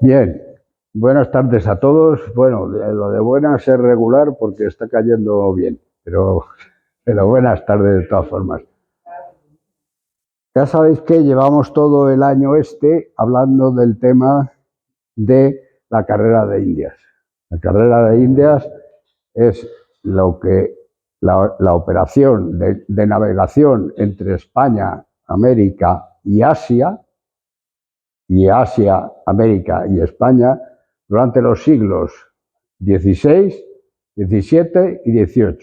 Bien, buenas tardes a todos. Bueno, lo de buenas es regular porque está cayendo bien, pero buenas tardes de todas formas. Ya sabéis que llevamos todo el año hablando del tema de la carrera de Indias. La carrera de Indias es lo que la operación de navegación entre España, América y Asia, América y España, durante los siglos XVI, XVII y XVIII.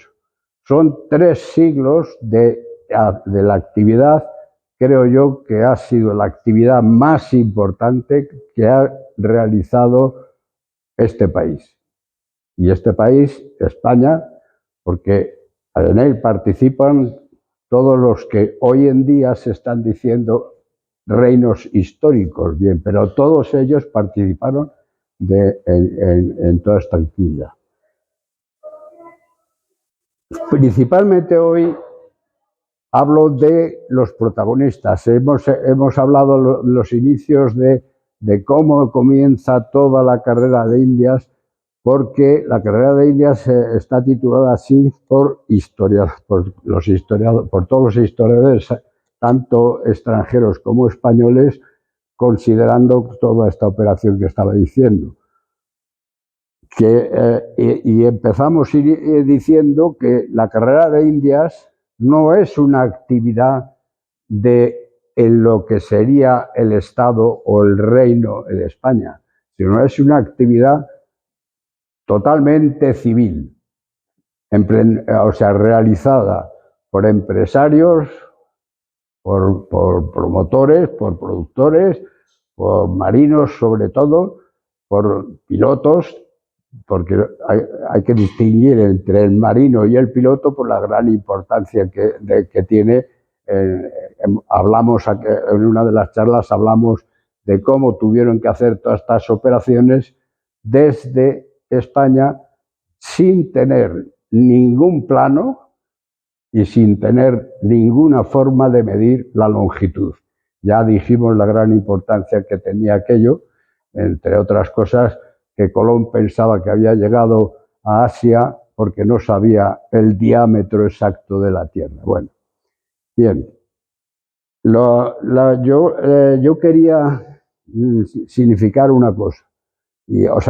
Son 3 siglos de la actividad, creo yo, que ha sido la actividad más importante que ha realizado este país. Y este país, España, porque en él participan todos los que hoy en día se están diciendo reinos históricos, bien, pero todos ellos participaron en toda esta actividad. Principalmente hoy hablo de los protagonistas. Hemos hablado en los inicios de cómo comienza toda la carrera de Indias, porque la carrera de Indias está titulada así por todos los historiadores, tanto extranjeros como españoles, considerando toda esta operación que estaba diciendo. Y empezamos diciendo que la carrera de Indias no es una actividad en lo que sería el Estado o el reino de España, sino es una actividad totalmente civil, o sea, realizada por empresarios, por promotores, por productores, por marinos sobre todo, por pilotos, porque hay que distinguir entre el marino y el piloto por la gran importancia que tiene. Hablamos en una de las charlas, hablamos de cómo tuvieron que hacer todas estas operaciones desde España sin tener ningún plano y sin tener ninguna forma de medir la longitud. Ya dijimos la gran importancia que tenía aquello, entre otras cosas, que Colón pensaba que había llegado a Asia porque no sabía el diámetro exacto de la Tierra. Bueno, bien. Yo quería significar una cosa,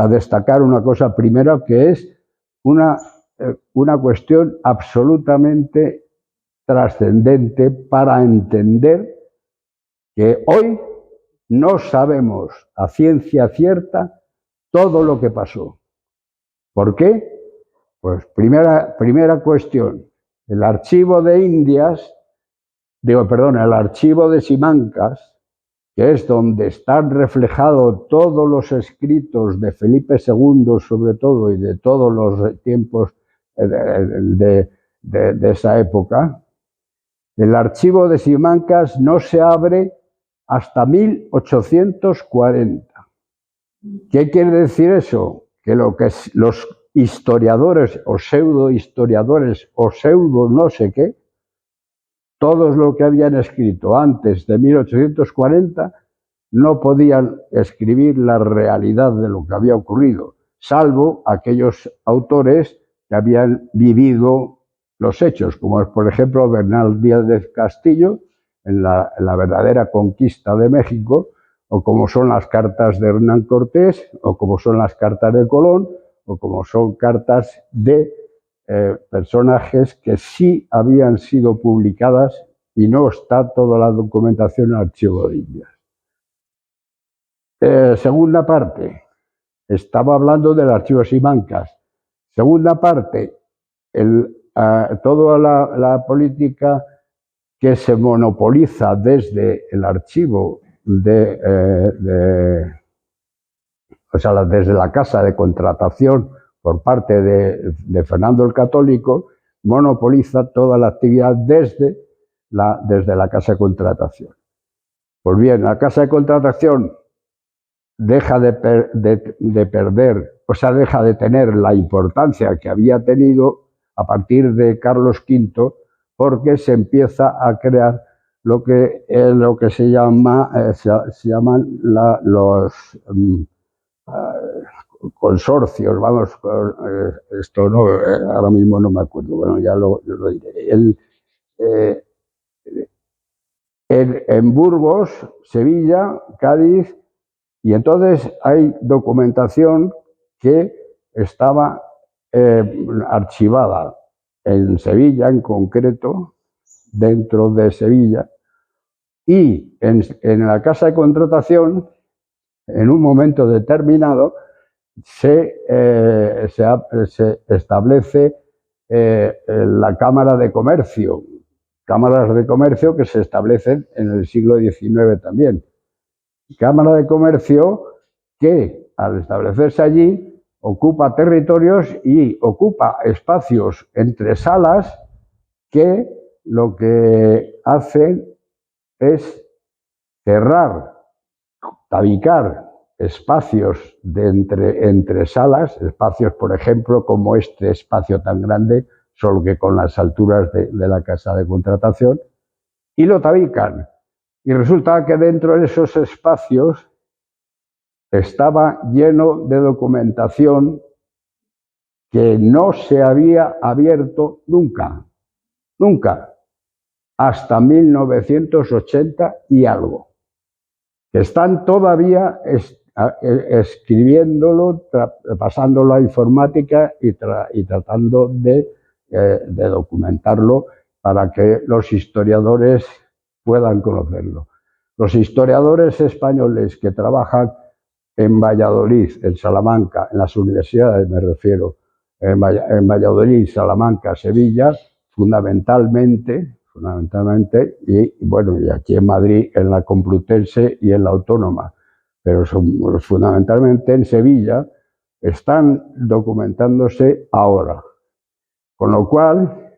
destacar una cosa primero, que es una cuestión absolutamente trascendente para entender que hoy no sabemos a ciencia cierta todo lo que pasó. ¿Por qué? Pues primera cuestión, el archivo de Indias, el archivo de Simancas, que es donde están reflejados todos los escritos de Felipe II, sobre todo, y de todos los tiempos de esa época. El archivo de Simancas no se abre hasta 1840. ¿Qué quiere decir eso? Que los historiadores o pseudohistoriadores o pseudo no sé qué, todos lo que habían escrito antes de 1840 no podían escribir la realidad de lo que había ocurrido, salvo aquellos autores que habían vivido los hechos, como es, por ejemplo, Bernal Díaz de Castillo en la verdadera conquista de México, o como son las cartas de Hernán Cortés, o como son las cartas de Colón, o como son cartas de personajes que sí habían sido publicadas y no está toda la documentación en el archivo de Indias. Segunda parte, estaba hablando del archivo Simancas. Segunda parte, toda la política que se monopoliza desde el archivo desde la Casa de Contratación por parte de Fernando el Católico, monopoliza toda la actividad desde la Casa de Contratación. Pues bien, la Casa de Contratación deja de tener la importancia que había tenido a partir de Carlos V, porque se empieza a crear lo que se llaman los consorcios, vamos, esto no, ahora mismo no me acuerdo, bueno, ya lo diré. En Burgos, Sevilla, Cádiz, y entonces hay documentación que estaba archivada en Sevilla, en concreto, dentro de Sevilla, y en la casa de contratación, en un momento determinado, se establece la Cámara de Comercio, cámaras de comercio que se establecen en el siglo XIX también. Cámara de Comercio que, al establecerse allí, ocupa territorios y ocupa espacios entre salas que lo que hacen es cerrar, tabicar espacios entre salas, espacios, por ejemplo, como este espacio tan grande, solo que con las alturas de la casa de contratación, y lo tabican. Y resulta que dentro de esos espacios estaba lleno de documentación que no se había abierto nunca, nunca, hasta 1980 y algo. Que están todavía escribiéndolo, pasándolo a informática y tratando de documentarlo para que los historiadores puedan conocerlo. Los historiadores españoles que trabajan en Valladolid, en Salamanca, en las universidades me refiero, en Valladolid, Salamanca, Sevilla, fundamentalmente, y bueno, y aquí en Madrid, en la Complutense y en la Autónoma, pero fundamentalmente en Sevilla, están documentándose ahora. Con lo cual,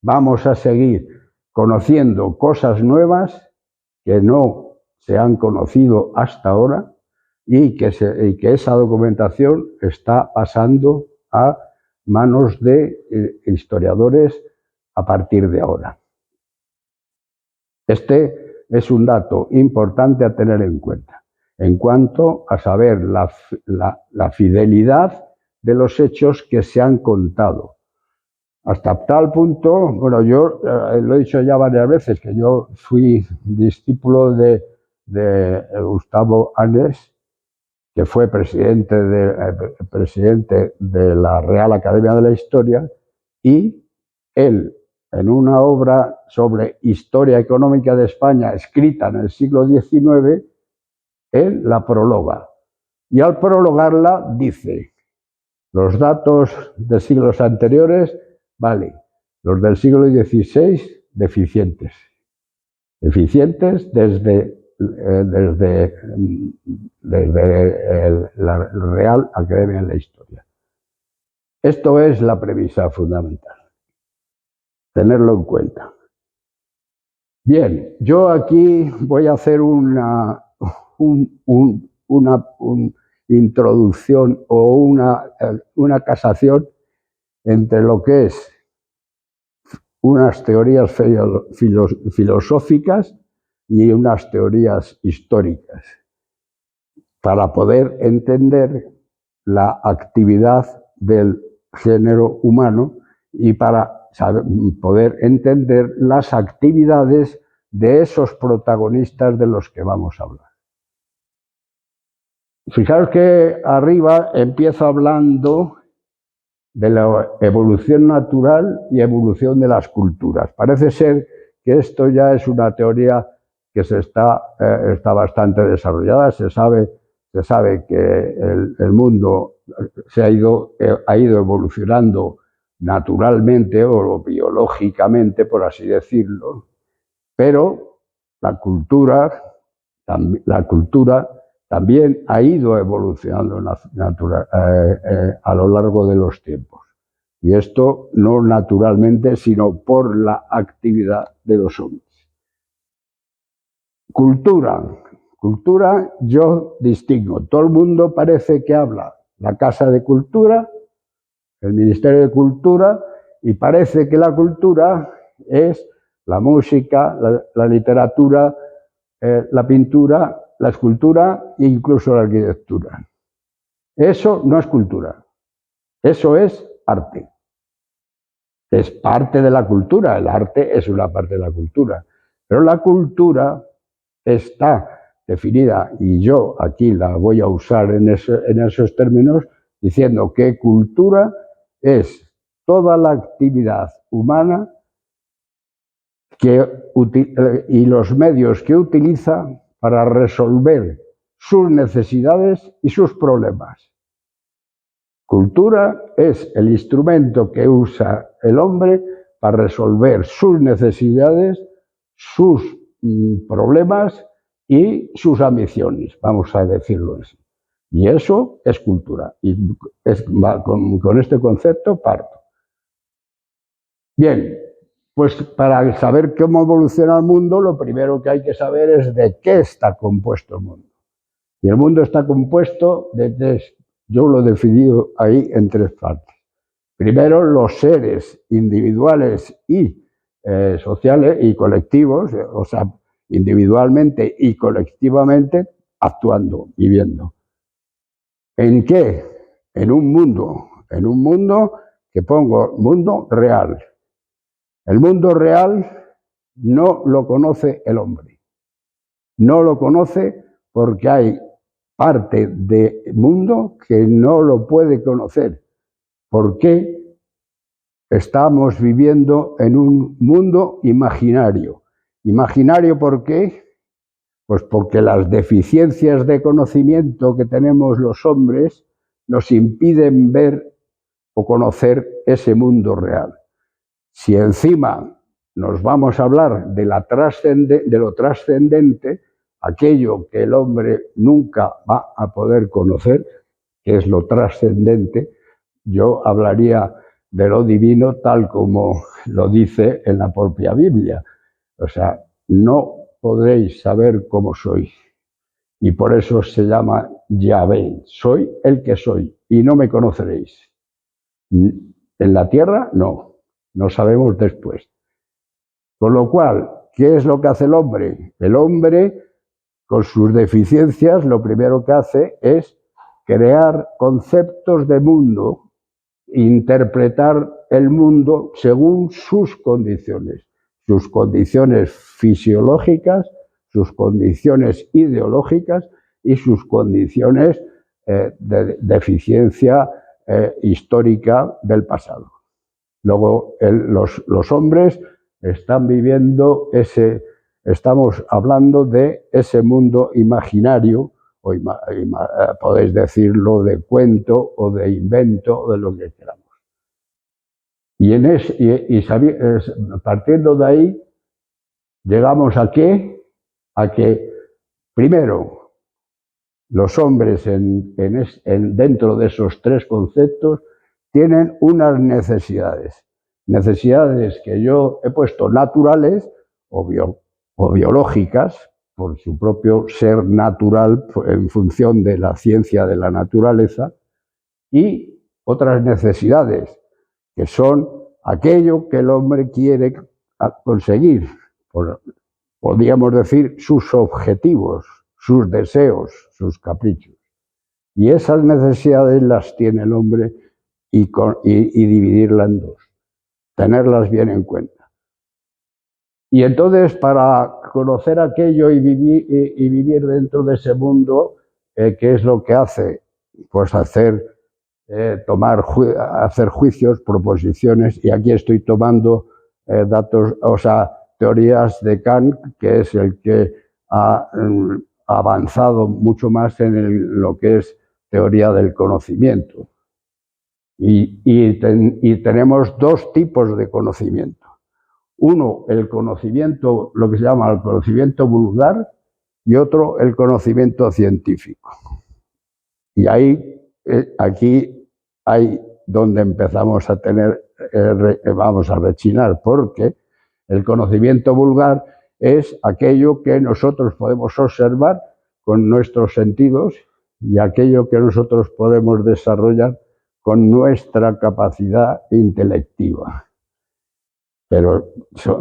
vamos a seguir conociendo cosas nuevas que no se han conocido hasta ahora y que esa documentación está pasando a manos de historiadores a partir de ahora. Este es un dato importante a tener en cuenta en cuanto a saber la fidelidad de los hechos que se han contado. Hasta tal punto, bueno, yo lo he dicho ya varias veces, que yo fui discípulo de Gustavo Anes, que fue presidente de la Real Academia de la Historia, y él, en una obra sobre historia económica de España escrita en el siglo XIX, él la prologa. Y al prologarla dice, los datos de siglos anteriores, vale, los del siglo XVI, deficientes. Deficientes desde la Real Academia de la Historia. Esto es la premisa fundamental. Tenerlo en cuenta. Bien, yo aquí voy a hacer una introducción o una casación entre lo que es unas teorías filosóficas y unas teorías históricas, para poder entender la actividad del género humano y para poder entender las actividades de esos protagonistas de los que vamos a hablar. Fijaros que arriba empiezo hablando de la evolución natural y evolución de las culturas. Parece ser que esto ya es una teoría que está bastante desarrollada. Se sabe que el mundo ha ido evolucionando naturalmente o biológicamente, por así decirlo, pero la cultura también ha ido evolucionando a lo largo de los tiempos. Y esto no naturalmente, sino por la actividad de los hombres. Cultura yo distingo. Todo el mundo parece que habla la Casa de Cultura, el Ministerio de Cultura, y parece que la cultura es la música, la literatura, la pintura, la escultura e incluso la arquitectura. Eso no es cultura, eso es arte. Es parte de la cultura, el arte es una parte de la cultura, pero la cultura está definida, y yo aquí la voy a usar en esos términos, diciendo que cultura es toda la actividad humana y los medios que utiliza para resolver sus necesidades y sus problemas. Cultura es el instrumento que usa el hombre para resolver sus necesidades, sus problemas y sus ambiciones, vamos a decirlo así. Y eso es cultura. Y con este concepto parto. Bien, pues para saber cómo evoluciona el mundo, lo primero que hay que saber es de qué está compuesto el mundo. Y el mundo está compuesto de tres. Yo lo he definido ahí en tres partes. Primero, los seres individuales y sociales y colectivos, o sea, individualmente y colectivamente, actuando, viviendo. ¿En qué? En un mundo que pongo mundo real. El mundo real no lo conoce el hombre. No lo conoce porque hay parte del mundo que no lo puede conocer. ¿Por qué? Estamos viviendo en un mundo imaginario. ¿Imaginario por qué? Pues porque las deficiencias de conocimiento que tenemos los hombres nos impiden ver o conocer ese mundo real. Si encima nos vamos a hablar de lo trascendente, aquello que el hombre nunca va a poder conocer, que es lo trascendente, yo hablaría de lo divino tal como lo dice en la propia Biblia. O sea, no podréis saber cómo soy. Y por eso se llama Yahvé. Soy el que soy y no me conoceréis. En la tierra, no. No sabemos después. Con lo cual, ¿qué es lo que hace el hombre? El hombre, con sus deficiencias, lo primero que hace es crear conceptos de mundo, interpretar el mundo según sus condiciones fisiológicas, sus condiciones ideológicas y sus condiciones de deficiencia histórica del pasado. Luego, los hombres están viviendo estamos hablando de ese mundo imaginario, o podéis decirlo de cuento o de invento, o de lo que queramos. Partiendo de ahí, llegamos a qué? A que, primero, los hombres dentro de esos tres conceptos tienen unas necesidades. Necesidades que yo he puesto naturales o biológicas, por su propio ser natural en función de la ciencia de la naturaleza, y otras necesidades que son aquello que el hombre quiere conseguir, podríamos decir sus objetivos, sus deseos, sus caprichos. Y esas necesidades las tiene el hombre y dividirlas en dos, tenerlas bien en cuenta. Y entonces, para conocer aquello y vivir dentro de ese mundo, ¿qué es lo que hace? Pues hacer juicios, proposiciones, y aquí estoy tomando teorías de Kant, que es el que ha avanzado mucho más en lo que es teoría del conocimiento. Y tenemos dos tipos de conocimiento. Uno, el conocimiento, lo que se llama el conocimiento vulgar, y otro, el conocimiento científico. Y aquí hay donde empezamos a vamos a rechinar, porque el conocimiento vulgar es aquello que nosotros podemos observar con nuestros sentidos y aquello que nosotros podemos desarrollar con nuestra capacidad intelectiva. pero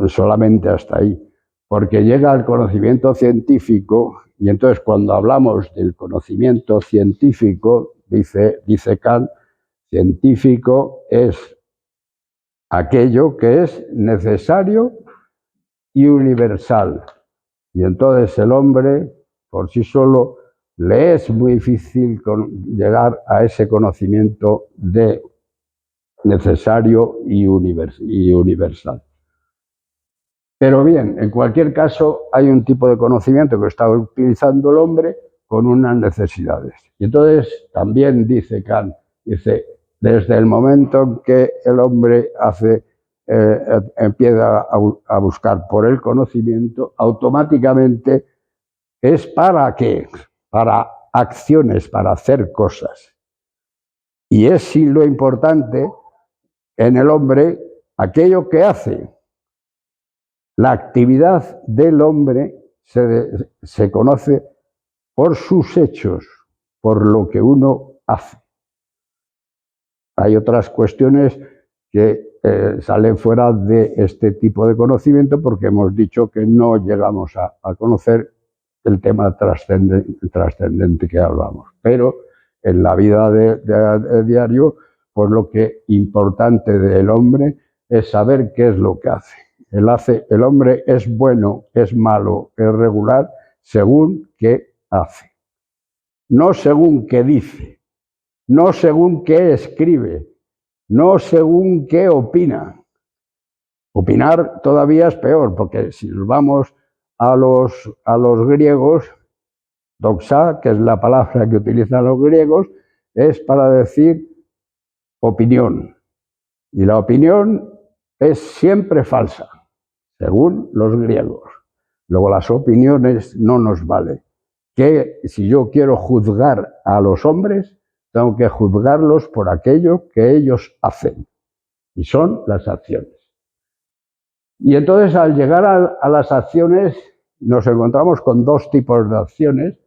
solamente hasta ahí, porque llega al conocimiento científico, y entonces cuando hablamos del conocimiento científico, dice Kant, científico es aquello que es necesario y universal. Y entonces el hombre, por sí solo, le es muy difícil llegar a ese conocimiento de necesario y universal. Pero bien, en cualquier caso, hay un tipo de conocimiento que está utilizando el hombre con unas necesidades. Y entonces también dice Kant, dice, desde el momento en que el hombre empieza a buscar por el conocimiento, automáticamente es ¿para qué? Para acciones, para hacer cosas. Y es sí lo importante en el hombre aquello que hace. La actividad del hombre se conoce por sus hechos, por lo que uno hace. Hay otras cuestiones que salen fuera de este tipo de conocimiento porque hemos dicho que no llegamos a conocer el tema trascendente que hablamos. Pero en la vida de diario, pues lo que importante del hombre es saber qué es lo que hace. El hombre es bueno, es malo, es regular, según qué hace. No según qué dice, no según qué escribe, no según qué opina. Opinar todavía es peor, porque si nos vamos a los griegos, doxa, que es la palabra que utilizan los griegos, es para decir opinión. Y la opinión es siempre falsa, según los griegos. Luego las opiniones no nos valen. Que si yo quiero juzgar a los hombres, tengo que juzgarlos por aquello que ellos hacen. Y son las acciones. Y entonces al llegar a las acciones nos encontramos con dos tipos de acciones,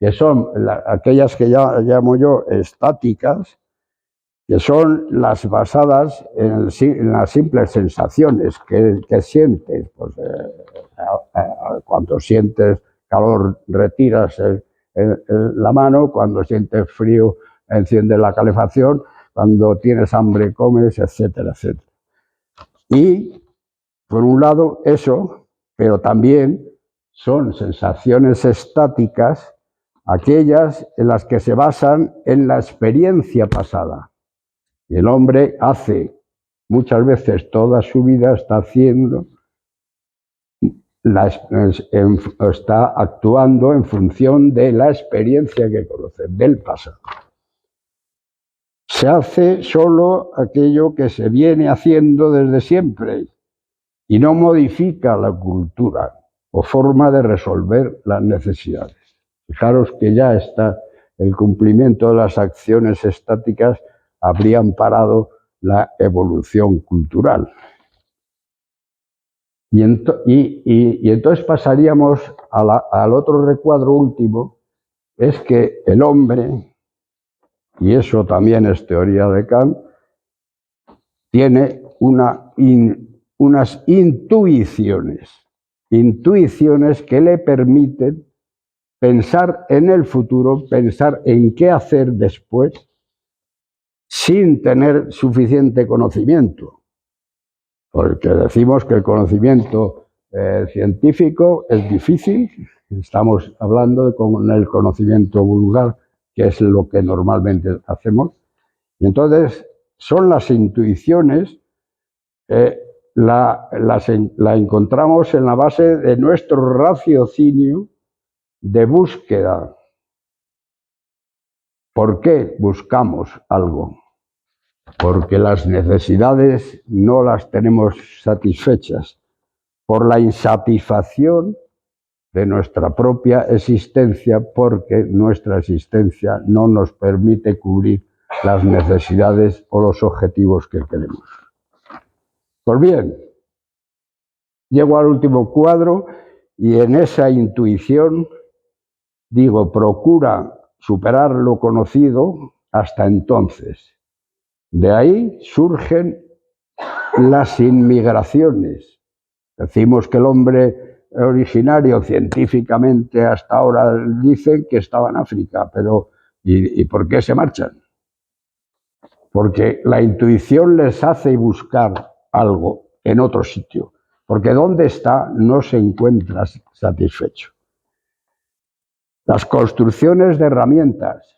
que son aquellas que ya llamo yo estáticas, que son las basadas en las simples sensaciones que sientes. Pues, cuando sientes calor retiras la mano, cuando sientes frío enciendes la calefacción, cuando tienes hambre comes, etcétera, etcétera. Y por un lado eso, pero también son sensaciones estáticas, aquellas en las que se basan en la experiencia pasada. Y el hombre hace, muchas veces toda su vida está haciendo, está actuando en función de la experiencia que conoce, del pasado. Se hace solo aquello que se viene haciendo desde siempre y no modifica la cultura o forma de resolver las necesidades. Fijaros que ya está el cumplimiento de las acciones estáticas habrían parado la evolución cultural. Y entonces pasaríamos al otro recuadro último, es que el hombre, y eso también es teoría de Kant, tiene unas intuiciones que le permiten pensar en el futuro, pensar en qué hacer después, sin tener suficiente conocimiento. Porque decimos que el conocimiento científico es difícil, estamos hablando con el conocimiento vulgar, que es lo que normalmente hacemos, y entonces son las intuiciones, la encontramos en la base de nuestro raciocinio de búsqueda. ¿Por qué buscamos algo? Porque las necesidades no las tenemos satisfechas por la insatisfacción de nuestra propia existencia, porque nuestra existencia no nos permite cubrir las necesidades o los objetivos que queremos. Pues bien, llego al último cuadro y en esa intuición digo, procura superar lo conocido hasta entonces. De ahí surgen las inmigraciones. Decimos que el hombre originario científicamente hasta ahora dicen que estaba en África, pero ¿y por qué se marchan? Porque la intuición les hace buscar algo en otro sitio, porque donde está no se encuentra satisfecho. Las construcciones de herramientas.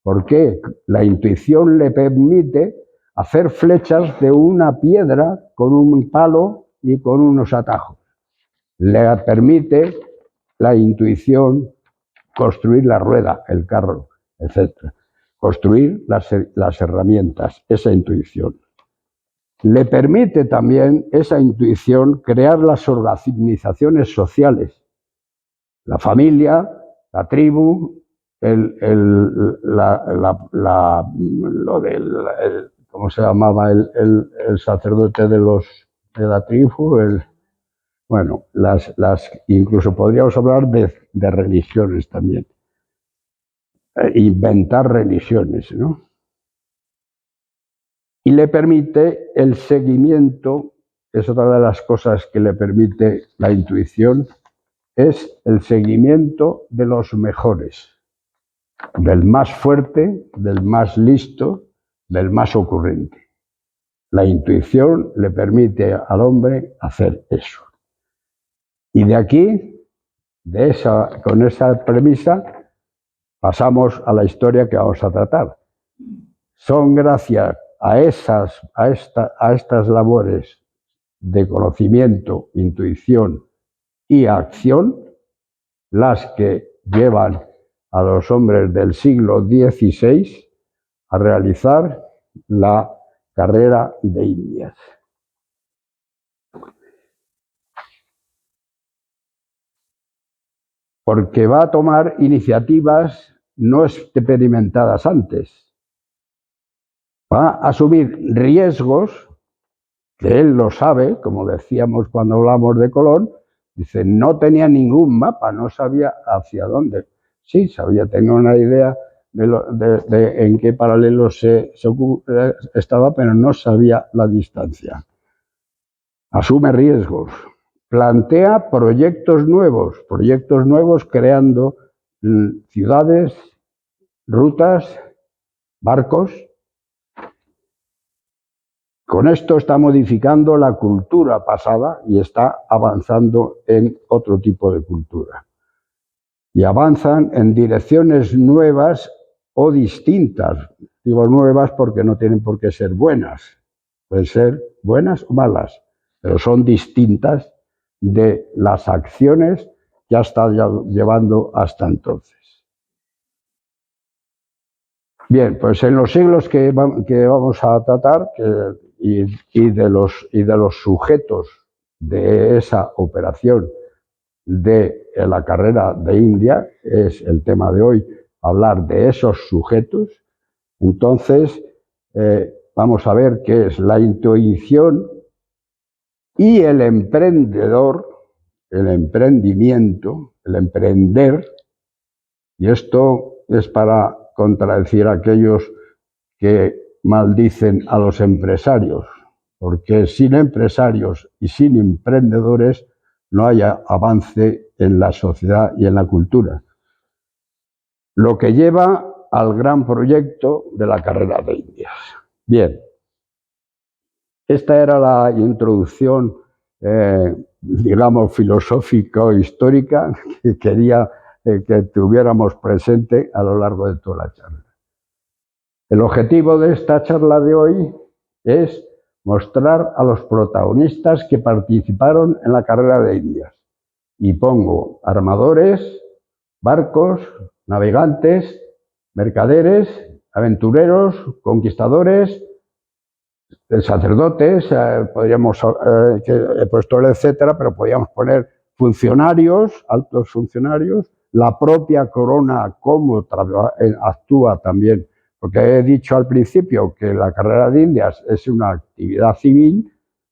¿Por qué? La intuición le permite hacer flechas de una piedra con un palo y con unos atajos. Le permite la intuición construir la rueda, el carro, etc. Construir las herramientas, esa intuición. Le permite también esa intuición crear las organizaciones sociales, la familia, la tribu, ¿cómo se llamaba el sacerdote de la tribu? Bueno, incluso podríamos hablar de religiones también. Inventar religiones, ¿no? Y le permite el seguimiento, es otra de las cosas que le permite la intuición, es el seguimiento de los mejores, del más fuerte, del más listo, del más ocurrente. La intuición le permite al hombre hacer eso. Y de aquí, con esa premisa, pasamos a la historia que vamos a tratar. Son gracias a estas labores de conocimiento, intuición y acción las que llevan a los hombres del siglo XVI a realizar la carrera de Indias. Porque va a tomar iniciativas no experimentadas antes. Va a asumir riesgos, que él lo sabe, como decíamos cuando hablamos de Colón, dice, no tenía ningún mapa, no sabía hacia dónde. Sí, tenía una idea de en qué paralelo estaba, pero no sabía la distancia. Asume riesgos, plantea proyectos nuevos creando ciudades, rutas, barcos. Con esto está modificando la cultura pasada y está avanzando en otro tipo de cultura. Y avanzan en direcciones nuevas o distintas. Digo nuevas porque no tienen por qué ser buenas. Pueden ser buenas o malas, pero son distintas de las acciones que ha estado llevando hasta entonces. Bien, pues en los siglos que vamos a tratar, y de los sujetos de esa operación de la carrera de India, es el tema de hoy, hablar de esos sujetos. Entonces, vamos a ver qué es la intuición y el emprendedor, el emprendimiento, el emprender, y esto es para contradecir a aquellos que maldicen a los empresarios, porque sin empresarios y sin emprendedores no hay avance en la sociedad y en la cultura. Lo que lleva al gran proyecto de la carrera de Indias. Bien, esta era la introducción, digamos, filosófico-histórica que quería que tuviéramos presente a lo largo de toda la charla. El objetivo de esta charla de hoy es mostrar a los protagonistas que participaron en la carrera de Indias. Y pongo armadores, barcos, navegantes, mercaderes, aventureros, conquistadores, sacerdotes, podríamos, he puesto etcétera, pero podríamos poner funcionarios, altos funcionarios, la propia corona, cómo actúa también. Porque he dicho al principio que la carrera de Indias es una actividad civil,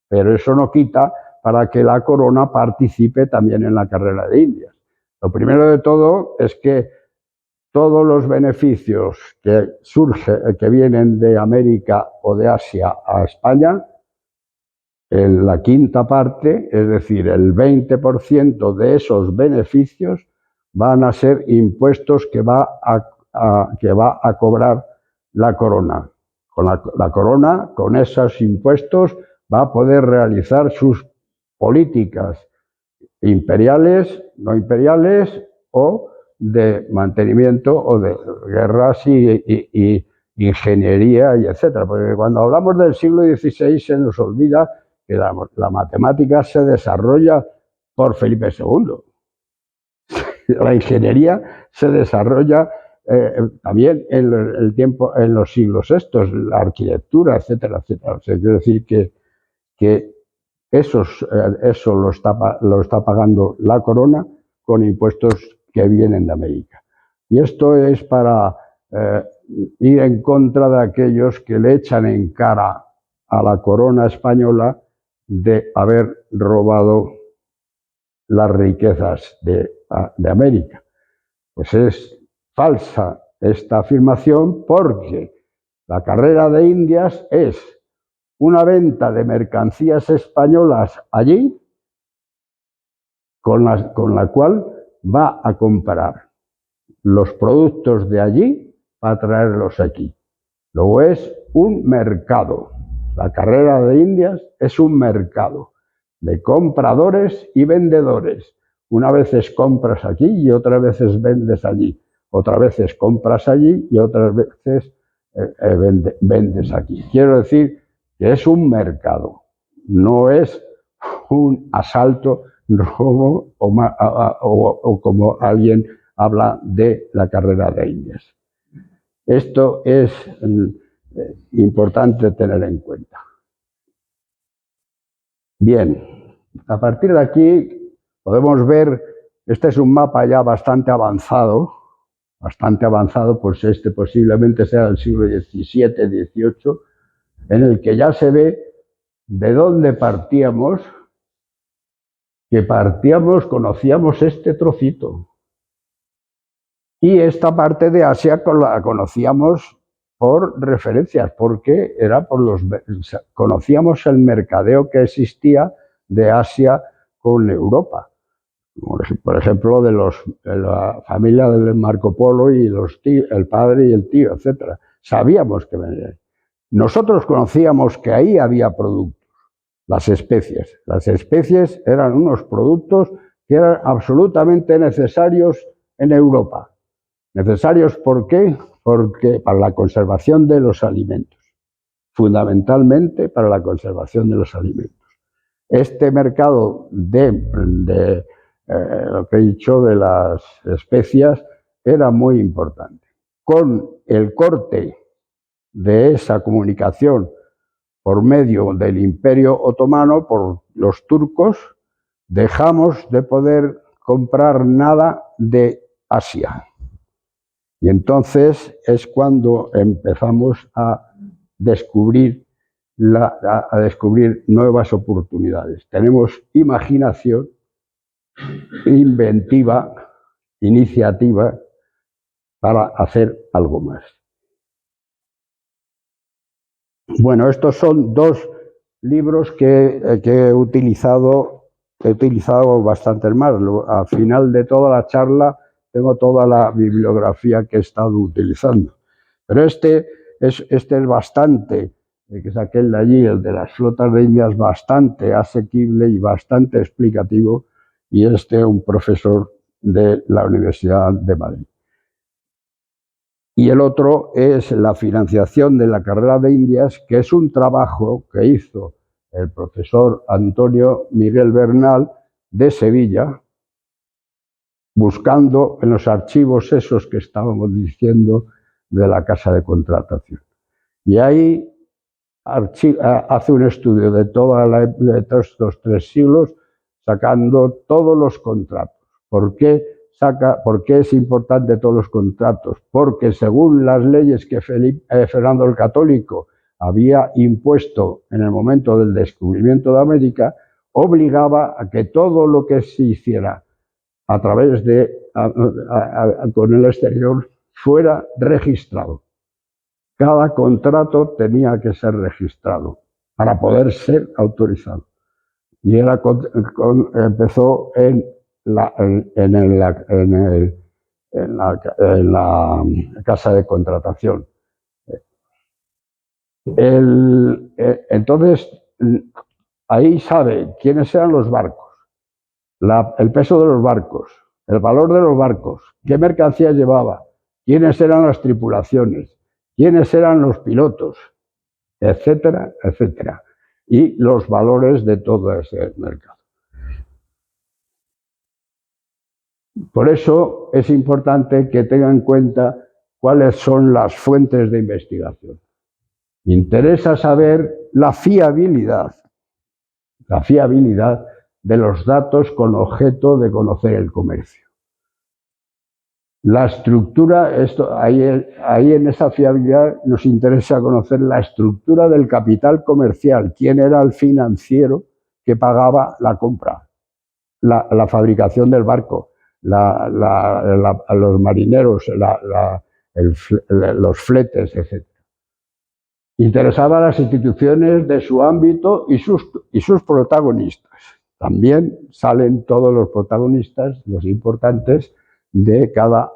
pero eso no quita para que la corona participe también en la carrera de Indias. Lo primero de todo es que todos los beneficios que vienen de América o de Asia a España en la quinta parte, es decir, el 20% de esos beneficios van a ser impuestos que va a cobrar la corona. Con la corona, con esos impuestos, va a poder realizar sus políticas imperiales, no imperiales, o de mantenimiento o de guerras y ingeniería y etcétera. Porque cuando hablamos del siglo XVI se nos olvida que la matemática se desarrolla por Felipe II. La ingeniería se desarrolla también en los siglos estos, la arquitectura, etcétera, etcétera. O sea, quiero decir que eso lo está pagando la corona con impuestos que vienen de América. Y esto es para ir en contra de aquellos que le echan en cara a la corona española de haber robado las riquezas de América. Pues es falsa esta afirmación, porque la carrera de Indias es una venta de mercancías españolas allí, con la cual va a comprar los productos de allí para traerlos aquí. Luego es un mercado. La carrera de Indias es un mercado de compradores y vendedores. Una vez compras aquí y otras veces vendes allí. Otras veces compras allí y otras veces vendes aquí. Quiero decir que es un mercado, no es un asalto, robo o como alguien habla de la carrera de Indias. Esto es importante tener en cuenta. Bien, a partir de aquí podemos ver, este es un mapa ya bastante avanzado, pues este posiblemente sea del siglo XVII, XVIII, en el que ya se ve de dónde partíamos, conocíamos este trocito. Y esta parte de Asia la conocíamos por referencias, porque conocíamos el mercadeo que existía de Asia con Europa. Por ejemplo, de la familia del Marco Polo y el padre y el tío, etc. Sabíamos que venían. Nosotros conocíamos que ahí había productos, las especies. Las especies eran unos productos que eran absolutamente necesarios en Europa. ¿Necesarios por qué? Porque para la conservación de los alimentos. Fundamentalmente para la conservación de los alimentos. Este mercado de lo que he dicho de las especias era muy importante. Con el corte de esa comunicación por medio del Imperio Otomano, por los turcos, dejamos de poder comprar nada de Asia. Y entonces es cuando empezamos a descubrir nuevas oportunidades. Tenemos imaginación, inventiva, iniciativa para hacer algo más. Bueno, estos son dos libros que he utilizado bastantes más. Al final de toda la charla tengo toda la bibliografía que he estado utilizando. Pero este es bastante, que es aquel de allí, el de las flotas de Indias, bastante asequible y bastante explicativo, y un profesor de la Universidad de Madrid. Y el otro es la financiación de la carrera de Indias, que es un trabajo que hizo el profesor Antonio Miguel Bernal de Sevilla, buscando en los archivos esos que estábamos diciendo de la casa de contratación. Y ahí hace un estudio de todos estos 3 siglos, sacando todos los contratos. ¿Por qué es importante todos los contratos? Porque según las leyes que Fernando el Católico había impuesto en el momento del descubrimiento de América, obligaba a que todo lo que se hiciera a través con el exterior fuera registrado. Cada contrato tenía que ser registrado. para poder ser autorizado. Y empezó en la casa de contratación. Entonces, ahí sabe quiénes eran los barcos, el peso de los barcos, el valor de los barcos, qué mercancías llevaba, quiénes eran las tripulaciones, quiénes eran los pilotos, etcétera, etcétera, y los valores de todo ese mercado. Por eso es importante que tengan en cuenta cuáles son las fuentes de investigación. Interesa saber la fiabilidad de los datos con objeto de conocer el comercio. La estructura, ahí en esa fiabilidad nos interesa conocer la estructura del capital comercial, quién era el financiero que pagaba la compra, la fabricación del barco, a los marineros, los fletes, etc. Interesaba a las instituciones de su ámbito y sus protagonistas. También salen todos los protagonistas, los importantes, de cada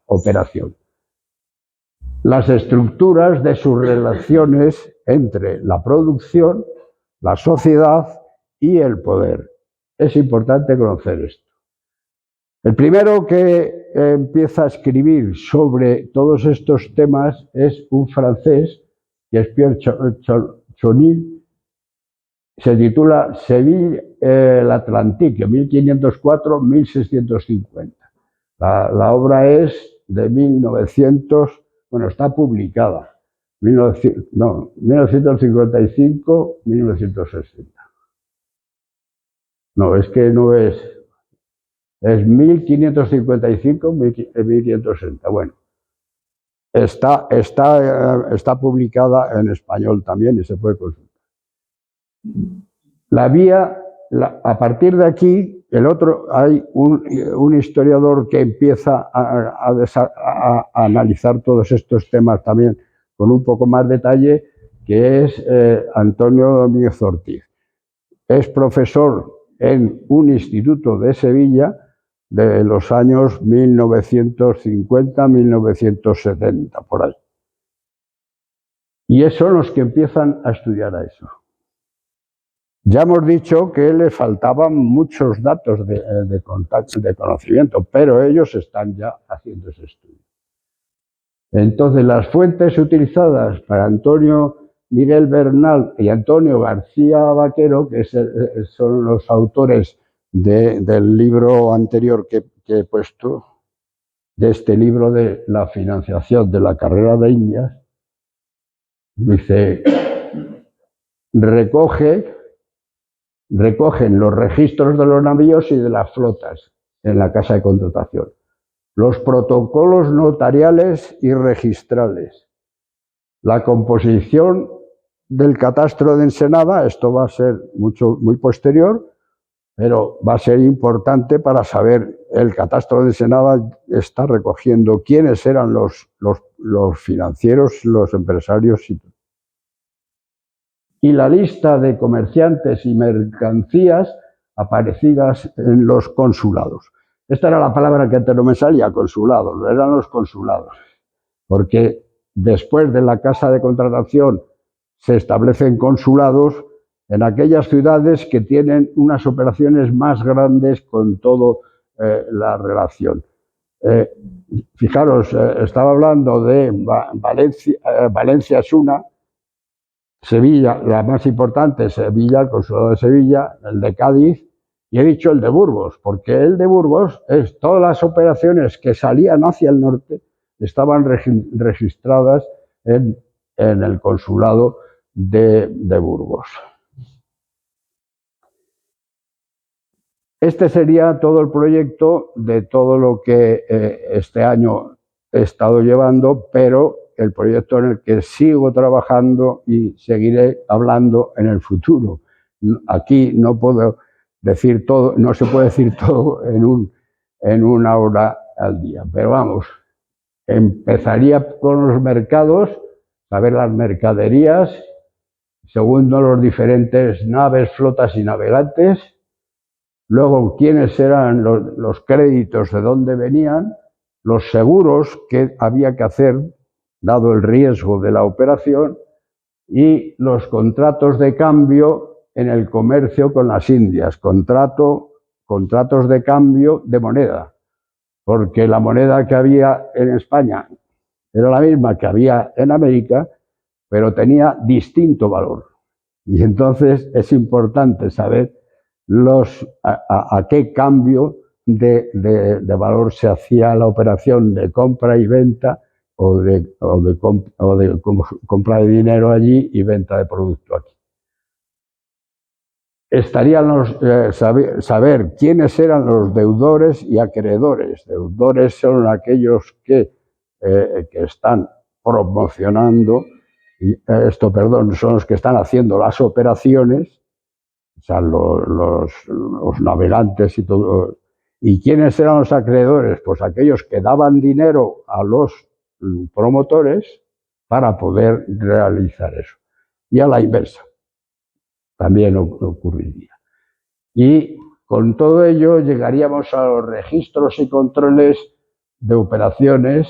operación. Las estructuras de sus relaciones entre la producción, la sociedad y el poder. Es importante conocer esto. El primero que empieza a escribir sobre todos estos temas es un francés, que es Pierre Chonil. Se titula Seville, el Atlantique, 1504-1650. La obra es de 1900, bueno, está publicada, 1955-1960. No, es que no es 1555-1560. Bueno, está publicada en español también y se puede consultar. A partir de aquí, hay un historiador que empieza a analizar todos estos temas también con un poco más detalle, que es Antonio Domínguez Ortiz. Es profesor en un instituto de Sevilla de los años 1950-1970, por ahí. Y son los que empiezan a estudiar a eso. Ya hemos dicho que le faltaban muchos datos de contacto, de conocimiento, pero ellos están ya haciendo ese estudio. Entonces, las fuentes utilizadas para Antonio Miguel Bernal y Antonio García Vaquero, que son los autores del libro anterior que he puesto, de este libro de la financiación de la carrera de Indias, dice, recogen los registros de los navíos y de las flotas en la casa de contratación, los protocolos notariales y registrales, la composición del catastro de Ensenada. Esto va a ser muy posterior, pero va a ser importante para saber. El catastro de Ensenada está recogiendo quiénes eran los financieros, los empresarios y la lista de comerciantes y mercancías aparecidas en los consulados. Esta era la palabra que antes no me salía, consulados, eran los consulados, porque después de la casa de contratación se establecen consulados en aquellas ciudades que tienen unas operaciones más grandes con toda la relación. Fijaros, estaba hablando de Valencia es una, Sevilla, la más importante, Sevilla, el consulado de Sevilla, el de Cádiz, y he dicho el de Burgos, porque el de Burgos es todas las operaciones que salían hacia el norte estaban registradas en el consulado de Burgos. Este sería todo el proyecto de todo lo que este año he estado llevando, pero el proyecto en el que sigo trabajando y seguiré hablando en el futuro. Aquí no puedo decir todo, no se puede decir todo en una hora al día, pero vamos, empezaría con los mercados, saber las mercaderías. Segundo, los diferentes naves, flotas y navegantes. Luego, quiénes eran los créditos, de dónde venían, los seguros que había que hacer, dado el riesgo de la operación, y los contratos de cambio en el comercio con las Indias, contratos de cambio de moneda, porque la moneda que había en España era la misma que había en América, pero tenía distinto valor. Y entonces es importante saber a qué cambio de valor se hacía la operación de compra y venta o de compra de dinero allí y venta de producto aquí. Saber quiénes eran los deudores y acreedores. Deudores son aquellos que están promocionando, son los que están haciendo las operaciones, o sea, los navegantes y todo. ¿Y quiénes eran los acreedores? Pues aquellos que daban dinero a los promotores para poder realizar eso. Y a la inversa también ocurriría. Y con todo ello llegaríamos a los registros y controles de operaciones,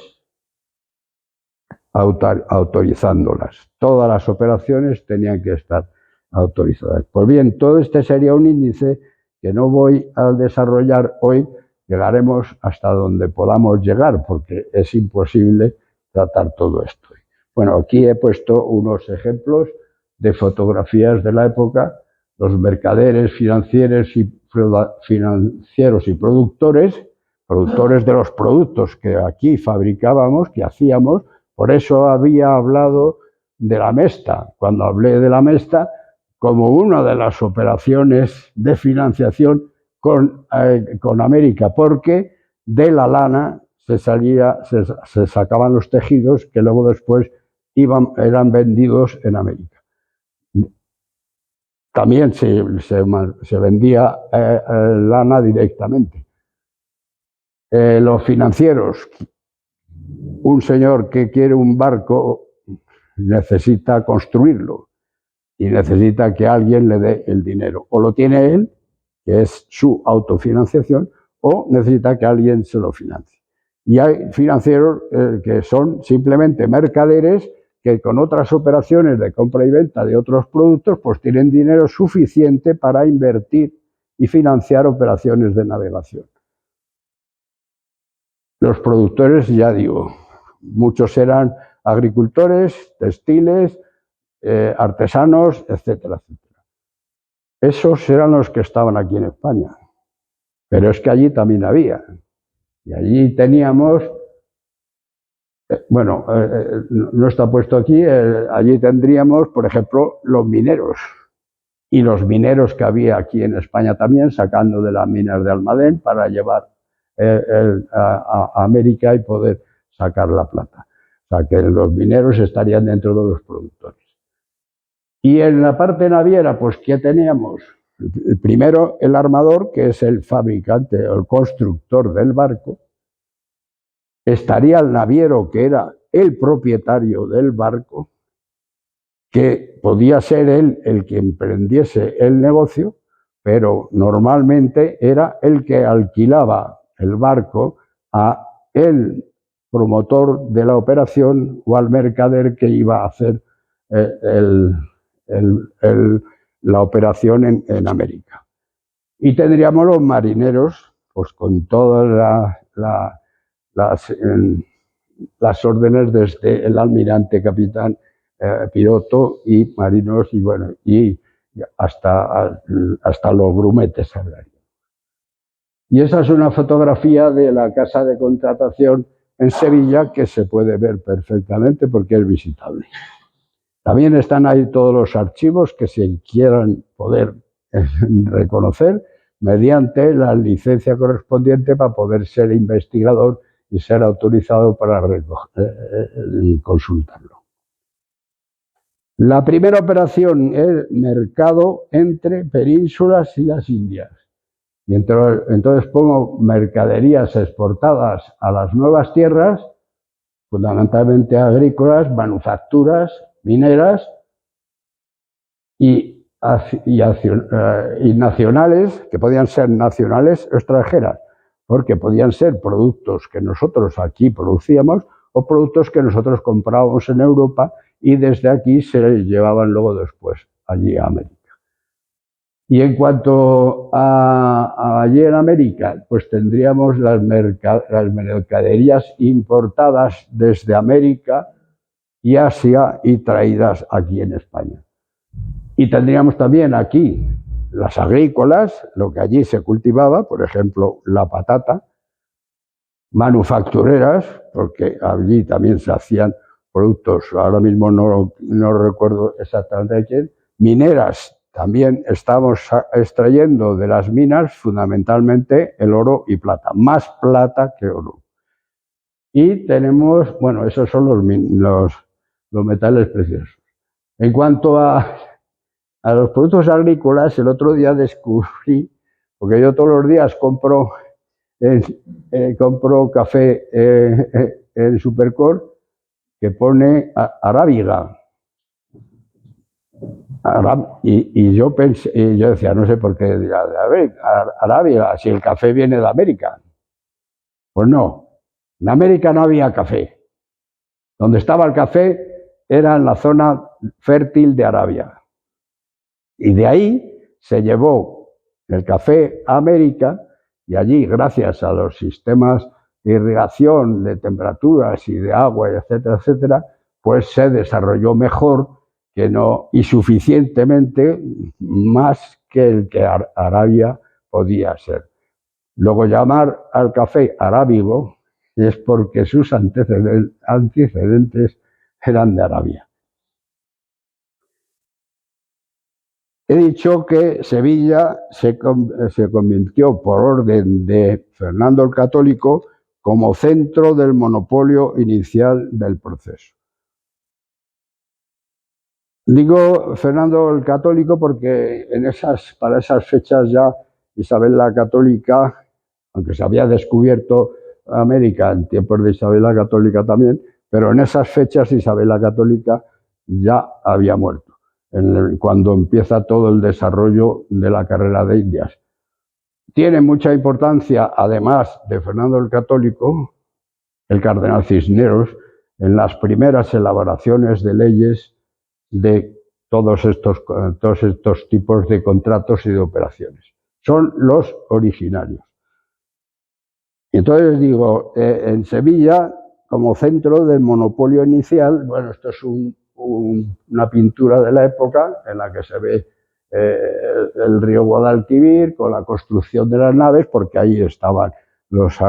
autorizándolas. Todas las operaciones tenían que estar autorizadas. Pues bien, todo este sería un índice que no voy a desarrollar hoy. Llegaremos hasta donde podamos llegar, porque es imposible tratar todo esto. Bueno, aquí he puesto unos ejemplos de fotografías de la época. Los mercaderes financieros y productores de los productos que aquí fabricábamos, que hacíamos. Por eso había hablado de la Mesta, cuando hablé de la Mesta, como una de las operaciones de financiación con América, porque de la lana se sacaban los tejidos que luego después eran vendidos en América. También se vendía lana directamente. Los financieros, un señor que quiere un barco necesita construirlo y necesita que alguien le dé el dinero. O lo tiene él, que es su autofinanciación, o necesita que alguien se lo financie. Y hay financieros que son simplemente mercaderes que con otras operaciones de compra y venta de otros productos pues tienen dinero suficiente para invertir y financiar operaciones de navegación. Los productores, ya digo, muchos eran agricultores, textiles, artesanos, etcétera, etcétera. Esos eran los que estaban aquí en España. Pero es que allí también había. Y allí teníamos, no está puesto aquí, allí tendríamos, por ejemplo, los mineros. Y los mineros que había aquí en España también, sacando de las minas de Almadén para llevar a América y poder sacar la plata. O sea, que los mineros estarían dentro de los productores. Y en la parte naviera, pues, ¿qué teníamos? Primero, el armador, que es el fabricante o el constructor del barco. Estaría el naviero, que era el propietario del barco, que podía ser él el que emprendiese el negocio, pero normalmente era el que alquilaba el barco a el promotor de la operación o al mercader que iba a hacer la operación en América. Y tendríamos los marineros, pues con todas las órdenes desde el almirante, capitán, piloto y marinos, y bueno, y hasta los grumetes hablarían. Y esa es una fotografía de la casa de contratación en Sevilla que se puede ver perfectamente porque es visitable. También están ahí todos los archivos que se quieran poder reconocer mediante la licencia correspondiente para poder ser investigador y ser autorizado para consultarlo. La primera operación es mercado entre penínsulas y las Indias. Y entonces pongo mercaderías exportadas a las nuevas tierras fundamentalmente agrícolas, manufacturas, mineras y nacionales, que podían ser nacionales o extranjeras, porque podían ser productos que nosotros aquí producíamos o productos que nosotros comprábamos en Europa y desde aquí se llevaban luego después allí a América. Y en cuanto a allí en América, pues tendríamos las mercaderías importadas desde América y Asia y traídas aquí en España. Y tendríamos también aquí las agrícolas, lo que allí se cultivaba, por ejemplo, la patata, manufactureras, porque allí también se hacían productos, ahora mismo no recuerdo exactamente de quién, mineras. También estamos extrayendo de las minas fundamentalmente el oro y plata, más plata que oro. Y tenemos, bueno, esos son los metales preciosos. En cuanto a los productos agrícolas, el otro día descubrí, porque yo todos los días compro café en Supercor que pone arábiga. Y yo pensé, y yo decía, no sé por qué, a ver, arábiga, si el café viene de América. Pues no, en América no había café. Donde estaba el café era en la zona fértil de Arabia. Y de ahí se llevó el café a América y allí, gracias a los sistemas de irrigación, de temperaturas y de agua, etcétera, etcétera, pues se desarrolló mejor que no, y suficientemente más que el que Arabia podía ser. Luego llamar al café arábigo es porque sus antecedentes eran de Arabia. He dicho que Sevilla se convirtió por orden de Fernando el Católico como centro del monopolio inicial del proceso. Digo Fernando el Católico porque para esas fechas ya Isabel la Católica, aunque se había descubierto América en tiempos de Isabel la Católica también, pero en esas fechas Isabel la Católica ya había muerto, cuando empieza todo el desarrollo de la carrera de Indias. Tiene mucha importancia, además de Fernando el Católico, el cardenal Cisneros, en las primeras elaboraciones de leyes de todos estos tipos de contratos y de operaciones. Son los originarios. Y entonces digo, en Sevilla, como centro del monopolio inicial, bueno, esto es una pintura de la época en la que se ve el río Guadalquivir con la construcción de las naves, porque ahí estaban los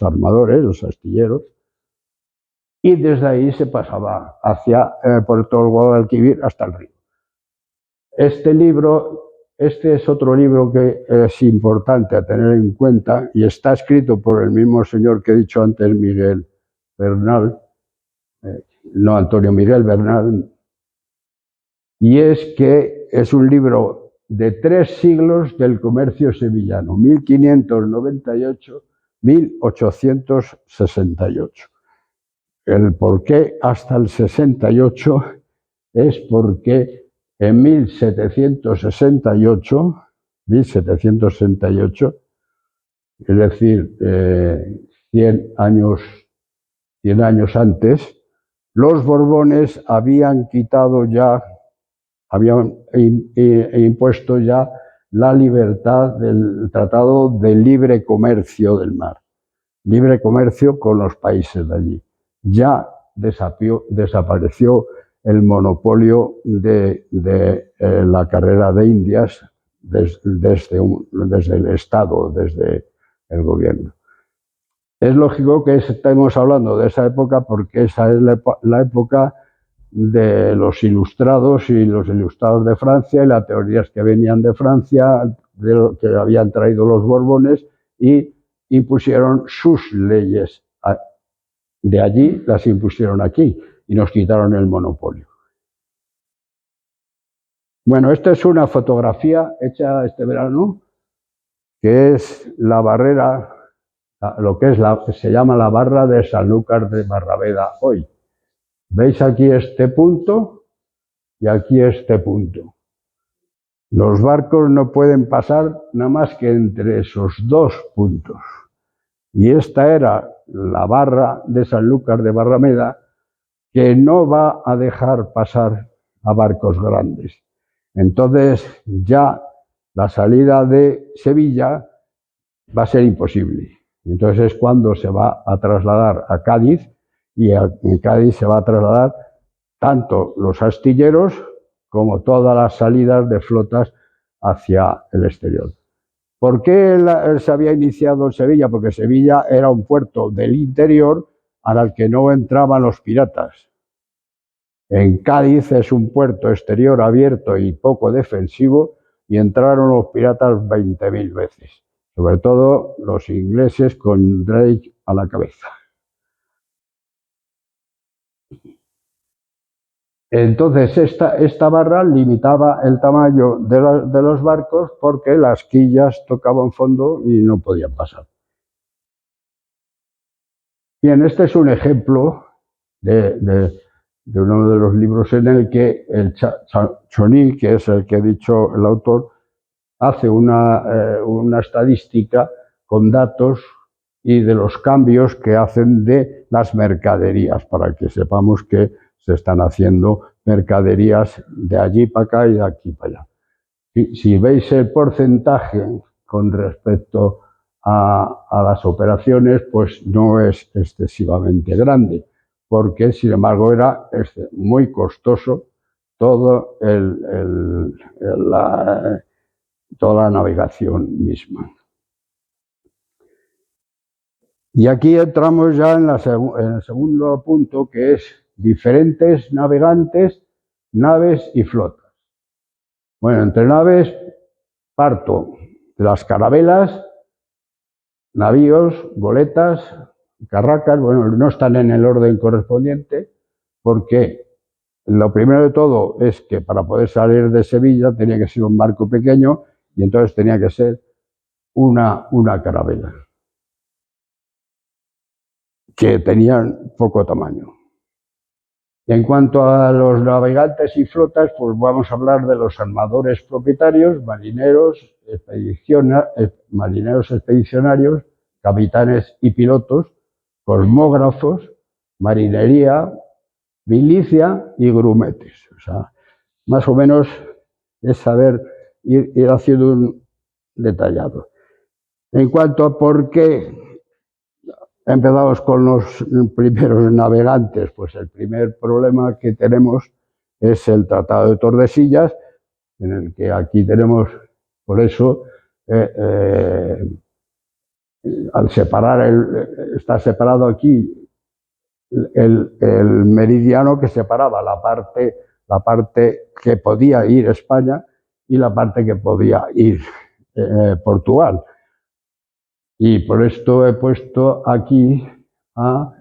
armadores, los astilleros, y desde ahí se pasaba por todo el Guadalquivir hasta el río. Este es otro libro que es importante a tener en cuenta y está escrito por el mismo señor que he dicho antes, Miguel Bernal, no Antonio Miguel Bernal, y es que es un libro de 3 siglos del comercio sevillano, 1598-1868. El por qué hasta el 68 es porque en 1768, es decir, 100 años antes, los Borbones habían impuesto ya la libertad del Tratado de Libre Comercio del Mar, libre comercio con los países de allí. Ya desapareció el monopolio de la carrera de Indias desde el Estado, desde el gobierno. Es lógico que estemos hablando de esa época porque esa es la época de los ilustrados y los ilustrados de Francia y las teorías que venían de Francia, de lo que habían traído los Borbones y impusieron sus leyes. De allí las impusieron aquí y nos quitaron el monopolio. Bueno, esta es una fotografía hecha este verano, que es la barrera lo que se llama la barra de Sanlúcar de Barrameda hoy. ¿Veis aquí este punto y aquí este punto? Los barcos no pueden pasar nada más que entre esos dos puntos. Y esta era la barra de Sanlúcar de Barrameda, que no va a dejar pasar a barcos grandes. Entonces ya la salida de Sevilla va a ser imposible. Entonces es cuando se va a trasladar a Cádiz, y en Cádiz se va a trasladar tanto los astilleros como todas las salidas de flotas hacia el exterior. ¿Por qué se había iniciado en Sevilla? Porque Sevilla era un puerto del interior al que no entraban los piratas. En Cádiz es un puerto exterior abierto y poco defensivo, y entraron los piratas 20.000 veces, sobre todo los ingleses con Drake a la cabeza. Entonces esta barra limitaba el tamaño de los barcos, porque las quillas tocaban fondo y no podían pasar. Bien, este es un ejemplo de uno de los libros en el que el Chauny, que es el que ha dicho el autor, hace una estadística con datos y de los cambios que hacen de las mercaderías, para que sepamos que se están haciendo mercaderías de allí para acá y de aquí para allá. Si veis el porcentaje con respecto a las operaciones, pues no es excesivamente grande, porque sin embargo era muy costoso todo toda la navegación misma. Y aquí entramos ya en el segundo punto, que es diferentes navegantes, naves y flotas. Bueno, entre naves parto de las carabelas, navíos, goletas, carracas. Bueno, no están en el orden correspondiente, porque lo primero de todo es que para poder salir de Sevilla tenía que ser un barco pequeño, y entonces tenía que ser una carabela, que tenían poco tamaño. En cuanto a los navegantes y flotas, pues vamos a hablar de los armadores propietarios, marineros expedicionarios, capitanes y pilotos, cosmógrafos, marinería, milicia y grumetes. O sea, más o menos es saber ir haciendo un detallado. En cuanto a por qué empezamos con los primeros navegantes, pues el primer problema que tenemos es el Tratado de Tordesillas, en el que aquí tenemos, por eso, al separar, está separado aquí el meridiano que separaba la parte que podía ir España y la parte que podía ir Portugal. Y por esto he puesto aquí a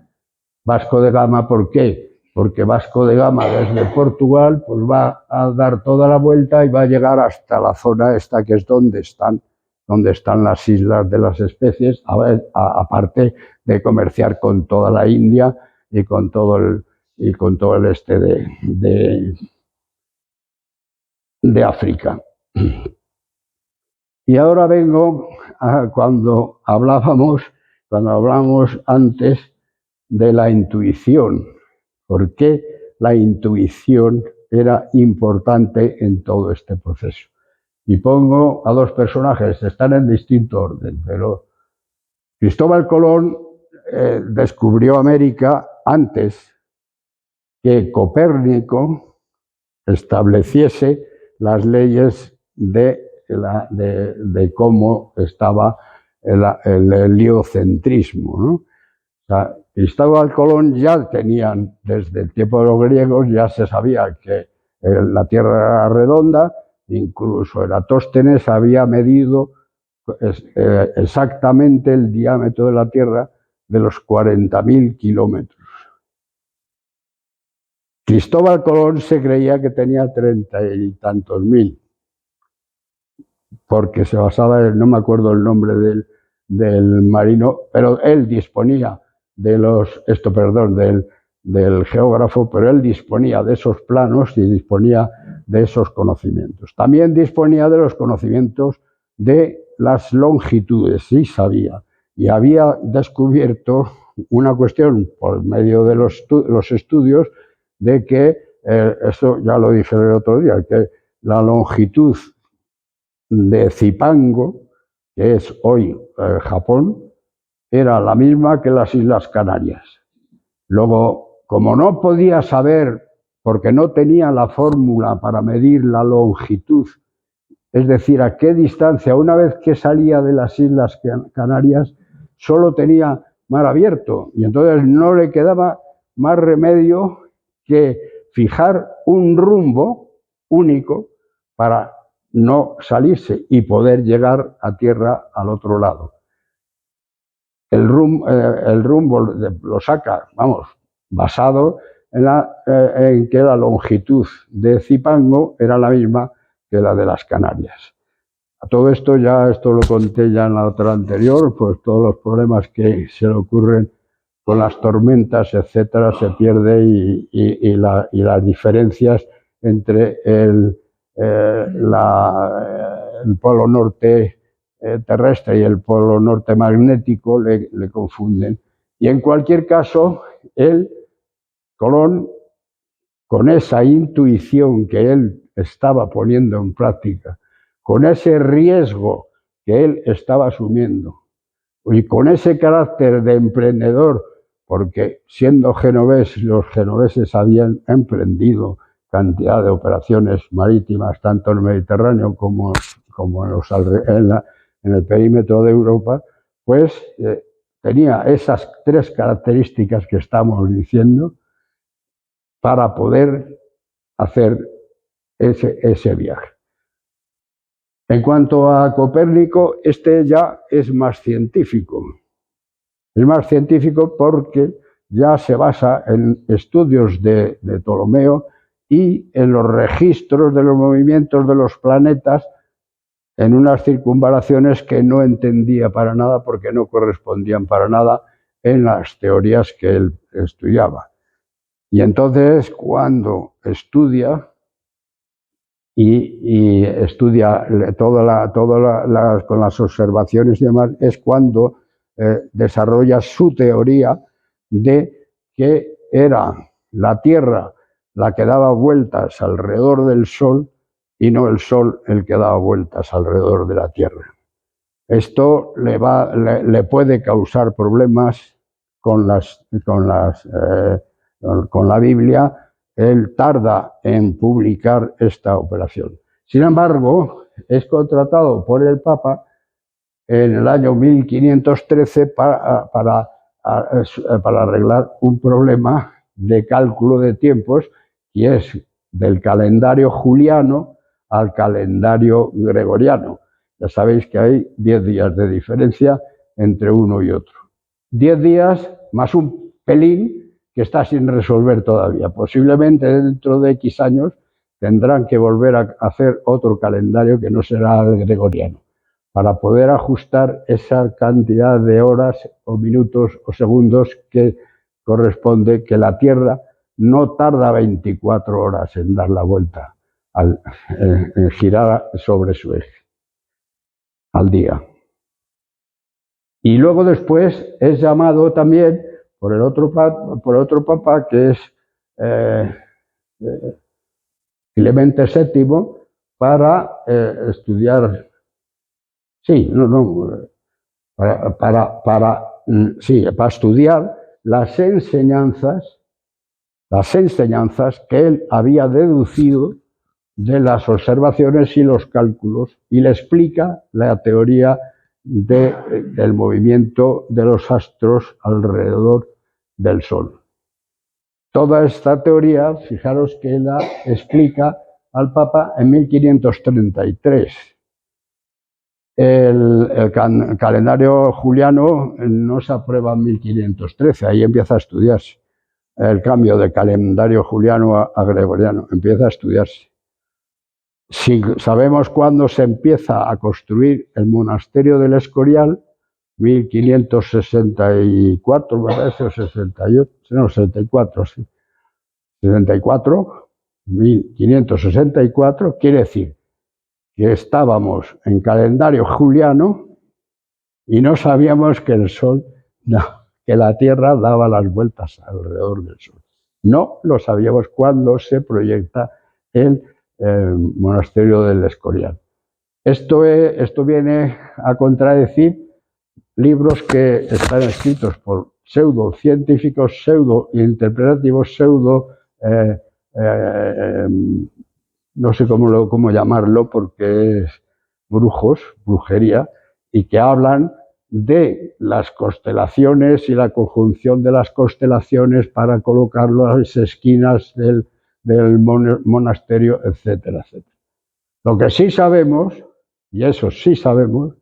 Vasco de Gama. ¿Por qué? Porque Vasco de Gama desde Portugal pues va a dar toda la vuelta y va a llegar hasta la zona esta, que es donde están las islas de las especies, aparte de comerciar con toda la India y con todo el este de África. Y ahora vengo a cuando hablamos antes de la intuición. ¿Por qué la intuición era importante en todo este proceso? Y pongo a dos personajes, están en distinto orden, pero Cristóbal Colón descubrió América antes que Copérnico estableciese las leyes de cómo estaba el heliocentrismo, ¿no? O sea, Cristóbal Colón ya tenían, desde el tiempo de los griegos, ya se sabía que la Tierra era redonda. Incluso Eratóstenes había medido exactamente el diámetro de la Tierra, de los 40.000 kilómetros. Cristóbal Colón se creía que tenía 30 y tantos mil, porque se basaba en, no me acuerdo el nombre del marino, pero él disponía de del geógrafo, pero él disponía de esos planos y disponía de esos conocimientos. También disponía de los conocimientos de las longitudes, sí sabía, y había descubierto una cuestión por medio de los estudios de que, eso ya lo dije el otro día, que la longitud de Zipango, que es hoy Japón, era la misma que las Islas Canarias. Luego, como no podía saber, porque no tenía la fórmula para medir la longitud, es decir, a qué distancia, una vez que salía de las Islas Canarias, solo tenía mar abierto, y entonces no le quedaba más remedio que fijar un rumbo único para no salirse y poder llegar a tierra al otro lado. El rumbo lo saca, vamos, basado en que la longitud de Zipango era la misma que la de las Canarias. A todo esto esto lo conté ya en la otra anterior, pues todos los problemas que se le ocurren con las tormentas, etcétera, se pierde y las diferencias entre el polo norte terrestre y el polo norte magnético le confunden. Y en cualquier caso, Colón, con esa intuición que él estaba poniendo en práctica, con ese riesgo que él estaba asumiendo y con ese carácter de emprendedor, porque siendo genovés, los genoveses habían emprendido cantidad de operaciones marítimas, tanto en el Mediterráneo como en el perímetro de Europa, pues tenía esas tres características que estamos diciendo para poder hacer ese viaje. En cuanto a Copérnico, este ya es más científico. Es más científico porque ya se basa en estudios de Ptolomeo y en los registros de los movimientos de los planetas en unas circunvalaciones que no entendía para nada porque no correspondían para nada en las teorías que él estudiaba. Y entonces, cuando estudia y estudia con las observaciones y demás, es cuando desarrolla su teoría de que era la Tierra la que daba vueltas alrededor del Sol y no el Sol el que daba vueltas alrededor de la Tierra. Esto le puede causar problemas con la Biblia. Él tarda en publicar esta operación. Sin embargo, es contratado por el Papa en el año 1513 para arreglar un problema de cálculo de tiempos, y es del calendario juliano al calendario gregoriano. Ya sabéis que hay 10 días de diferencia entre uno y otro. 10 días más un pelín que está sin resolver todavía. Posiblemente dentro de X años tendrán que volver a hacer otro calendario que no será el gregoriano, para poder ajustar esa cantidad de horas o minutos o segundos que corresponde, que la Tierra no tarda 24 horas en dar la vuelta, en girar sobre su eje al día. Y luego después es llamado también por el otro papa, que es Clemente VII, para estudiar, para estudiar las enseñanzas que él había deducido de las observaciones y los cálculos, y le explica la teoría del movimiento de los astros alrededor del Sol. Toda esta teoría, fijaros que la explica al Papa en 1533. El calendario juliano no se aprueba en 1513, ahí empieza a estudiarse. El cambio de calendario juliano a gregoriano empieza a estudiarse. Si sabemos cuándo se empieza a construir el monasterio del Escorial, 1564, me parece, o 68, no, 64, sí. 64, 1564, quiere decir que estábamos en calendario juliano y no sabíamos que el Sol, no, que la Tierra daba las vueltas alrededor del Sol. No lo sabíamos cuando se proyecta el monasterio del Escorial. Esto viene a contradecir libros que están escritos por pseudocientíficos, pseudo-interpretativos, no sé cómo llamarlo, porque es brujería, y que hablan de las constelaciones y la conjunción de las constelaciones para colocarlo a las esquinas del monasterio, etcétera, etcétera. Lo que sí sabemos, y eso sí sabemos,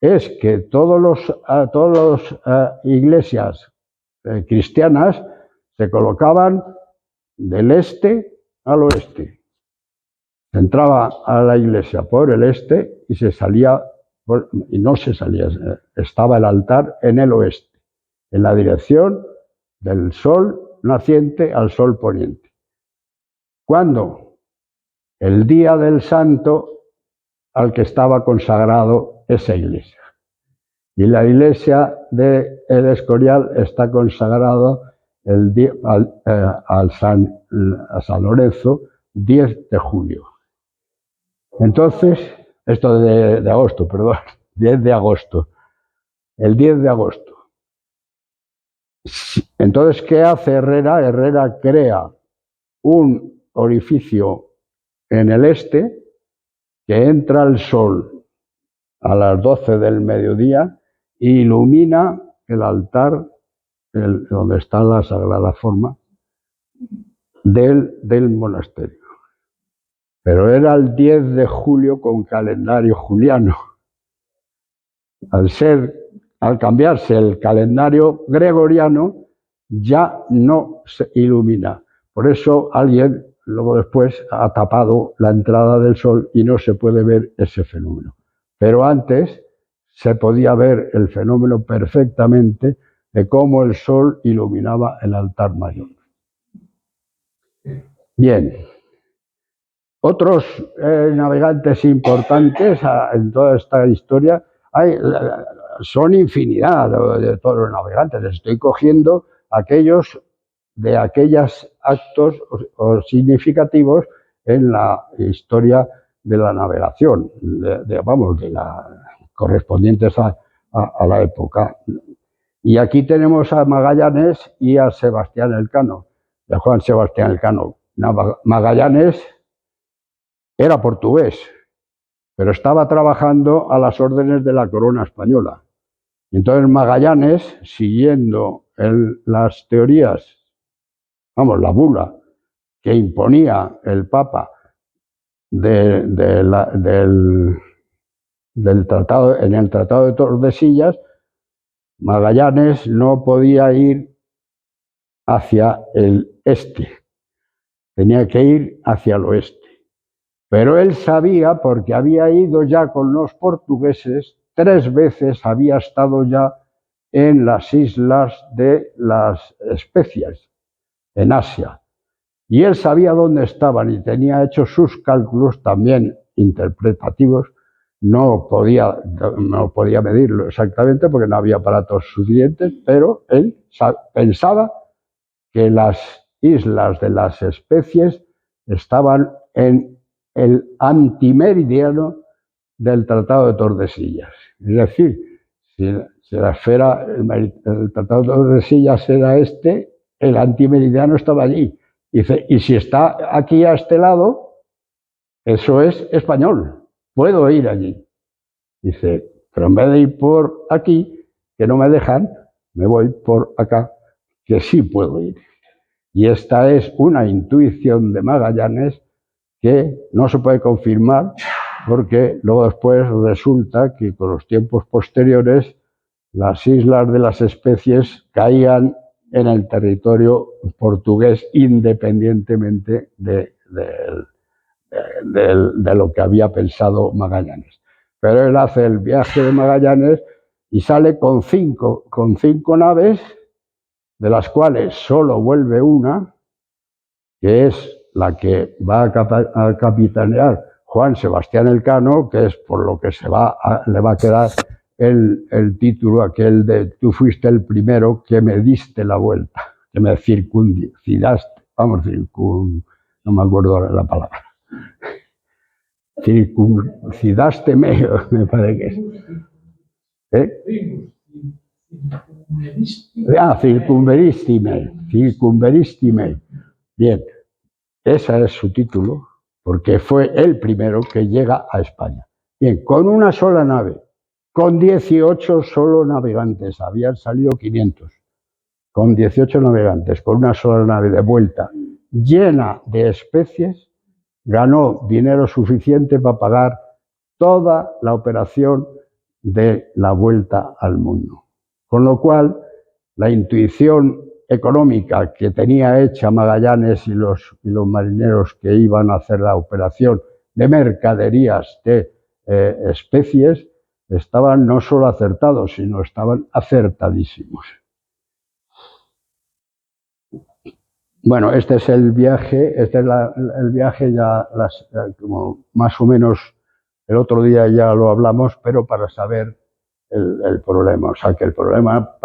es que todas las iglesias cristianas se colocaban del este al oeste. Se entraba a la iglesia por el este y se salía, y no se salía, estaba el altar en el oeste, en la dirección del sol naciente al sol poniente. Cuando el día del santo al que estaba consagrado esa iglesia. Y la iglesia de El Escorial está consagrado a San Lorenzo, 10 de julio. Entonces, esto de agosto, perdón, 10 de agosto. El 10 de agosto. Entonces, ¿qué hace Herrera? Herrera crea un orificio en el este que entra el sol a las 12 del mediodía e ilumina el altar donde está la Sagrada Forma del monasterio. Pero era el 10 de julio con calendario juliano. Al cambiarse el calendario gregoriano, ya no se ilumina. Por eso alguien luego después ha tapado la entrada del sol y no se puede ver ese fenómeno. Pero antes se podía ver el fenómeno perfectamente de cómo el sol iluminaba el altar mayor. Bien. Otros navegantes importantes en toda esta historia son infinidad de todos los navegantes. Estoy cogiendo aquellos actos significativos en la historia de la navegación, de la correspondientes a la época. Y aquí tenemos a Magallanes y a Sebastián Elcano, a Juan Sebastián Elcano. Magallanes era portugués, pero estaba trabajando a las órdenes de la corona española. Y entonces Magallanes, siguiendo las teorías, la bula que imponía el Papa en el Tratado de Tordesillas, Magallanes no podía ir hacia el este, tenía que ir hacia el oeste. Pero él sabía, porque había ido ya con los portugueses, 3 veces había estado ya en las islas de las Especias, en Asia. Y él sabía dónde estaban y tenía hecho sus cálculos también interpretativos. No podía medirlo exactamente porque no había aparatos suficientes, pero él pensaba que las islas de las Especies estaban en el antimeridiano del Tratado de Tordesillas. Es decir, si la esfera, el Tratado de Tordesillas era este, el antimeridiano estaba allí. Dice, y si está aquí a este lado, eso es español, puedo ir allí. Dice, pero en vez de ir por aquí, que no me dejan, me voy por acá, que sí puedo ir. Y esta es una intuición de Magallanes que no se puede confirmar porque luego después resulta que con los tiempos posteriores las islas de las Especies caían en el territorio portugués independientemente de lo que había pensado Magallanes. Pero él hace el viaje de Magallanes y sale con cinco naves, de las cuales solo vuelve una, que es la que va a capitanear Juan Sebastián Elcano, que es por lo que le va a quedar el título aquel de tú fuiste el primero que me diste la vuelta, que me circuncidaste, no me acuerdo ahora la palabra, circuncidaste me parece que es. Circunveristime. Bien, ese es su título, porque fue el primero que llega a España. Bien, con una sola nave, con 18 solo navegantes, habían salido 500, con 18 navegantes, con una sola nave de vuelta, llena de especies, ganó dinero suficiente para pagar toda la operación de la vuelta al mundo. Con lo cual, la intuición económica que tenía hecha Magallanes y los marineros que iban a hacer la operación de mercaderías de especies, estaban no solo acertados, sino estaban acertadísimos. Bueno, este es el viaje, el viaje ya como más o menos el otro día ya lo hablamos, pero para saber el problema. O sea, que el problema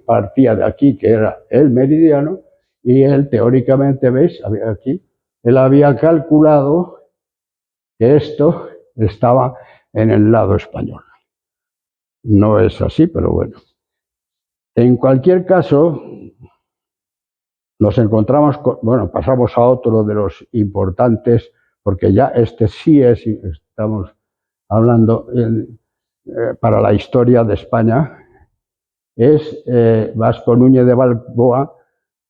partía de aquí, que era el meridiano, y él teóricamente, ¿veis? Aquí, él había calculado que esto estaba en el lado español. No es así, pero bueno. En cualquier caso, nos encontramos bueno, pasamos a otro de los importantes, porque ya este sí estamos hablando para la historia de España, es Vasco Núñez de Balboa,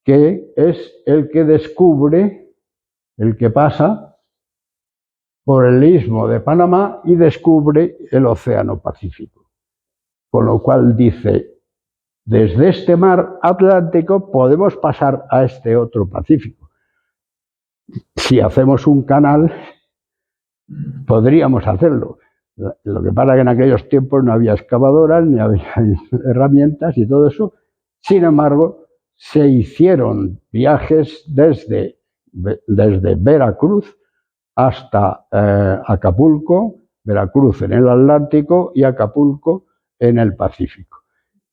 que es el que descubre, el que pasa por el istmo de Panamá y descubre el Océano Pacífico. Con lo cual dice, desde este mar Atlántico podemos pasar a este otro Pacífico. Si hacemos un canal, podríamos hacerlo. Lo que pasa es que en aquellos tiempos no había excavadoras, ni había herramientas y todo eso. Sin embargo, se hicieron viajes desde Veracruz hasta Acapulco, Veracruz en el Atlántico y Acapulco en el Pacífico.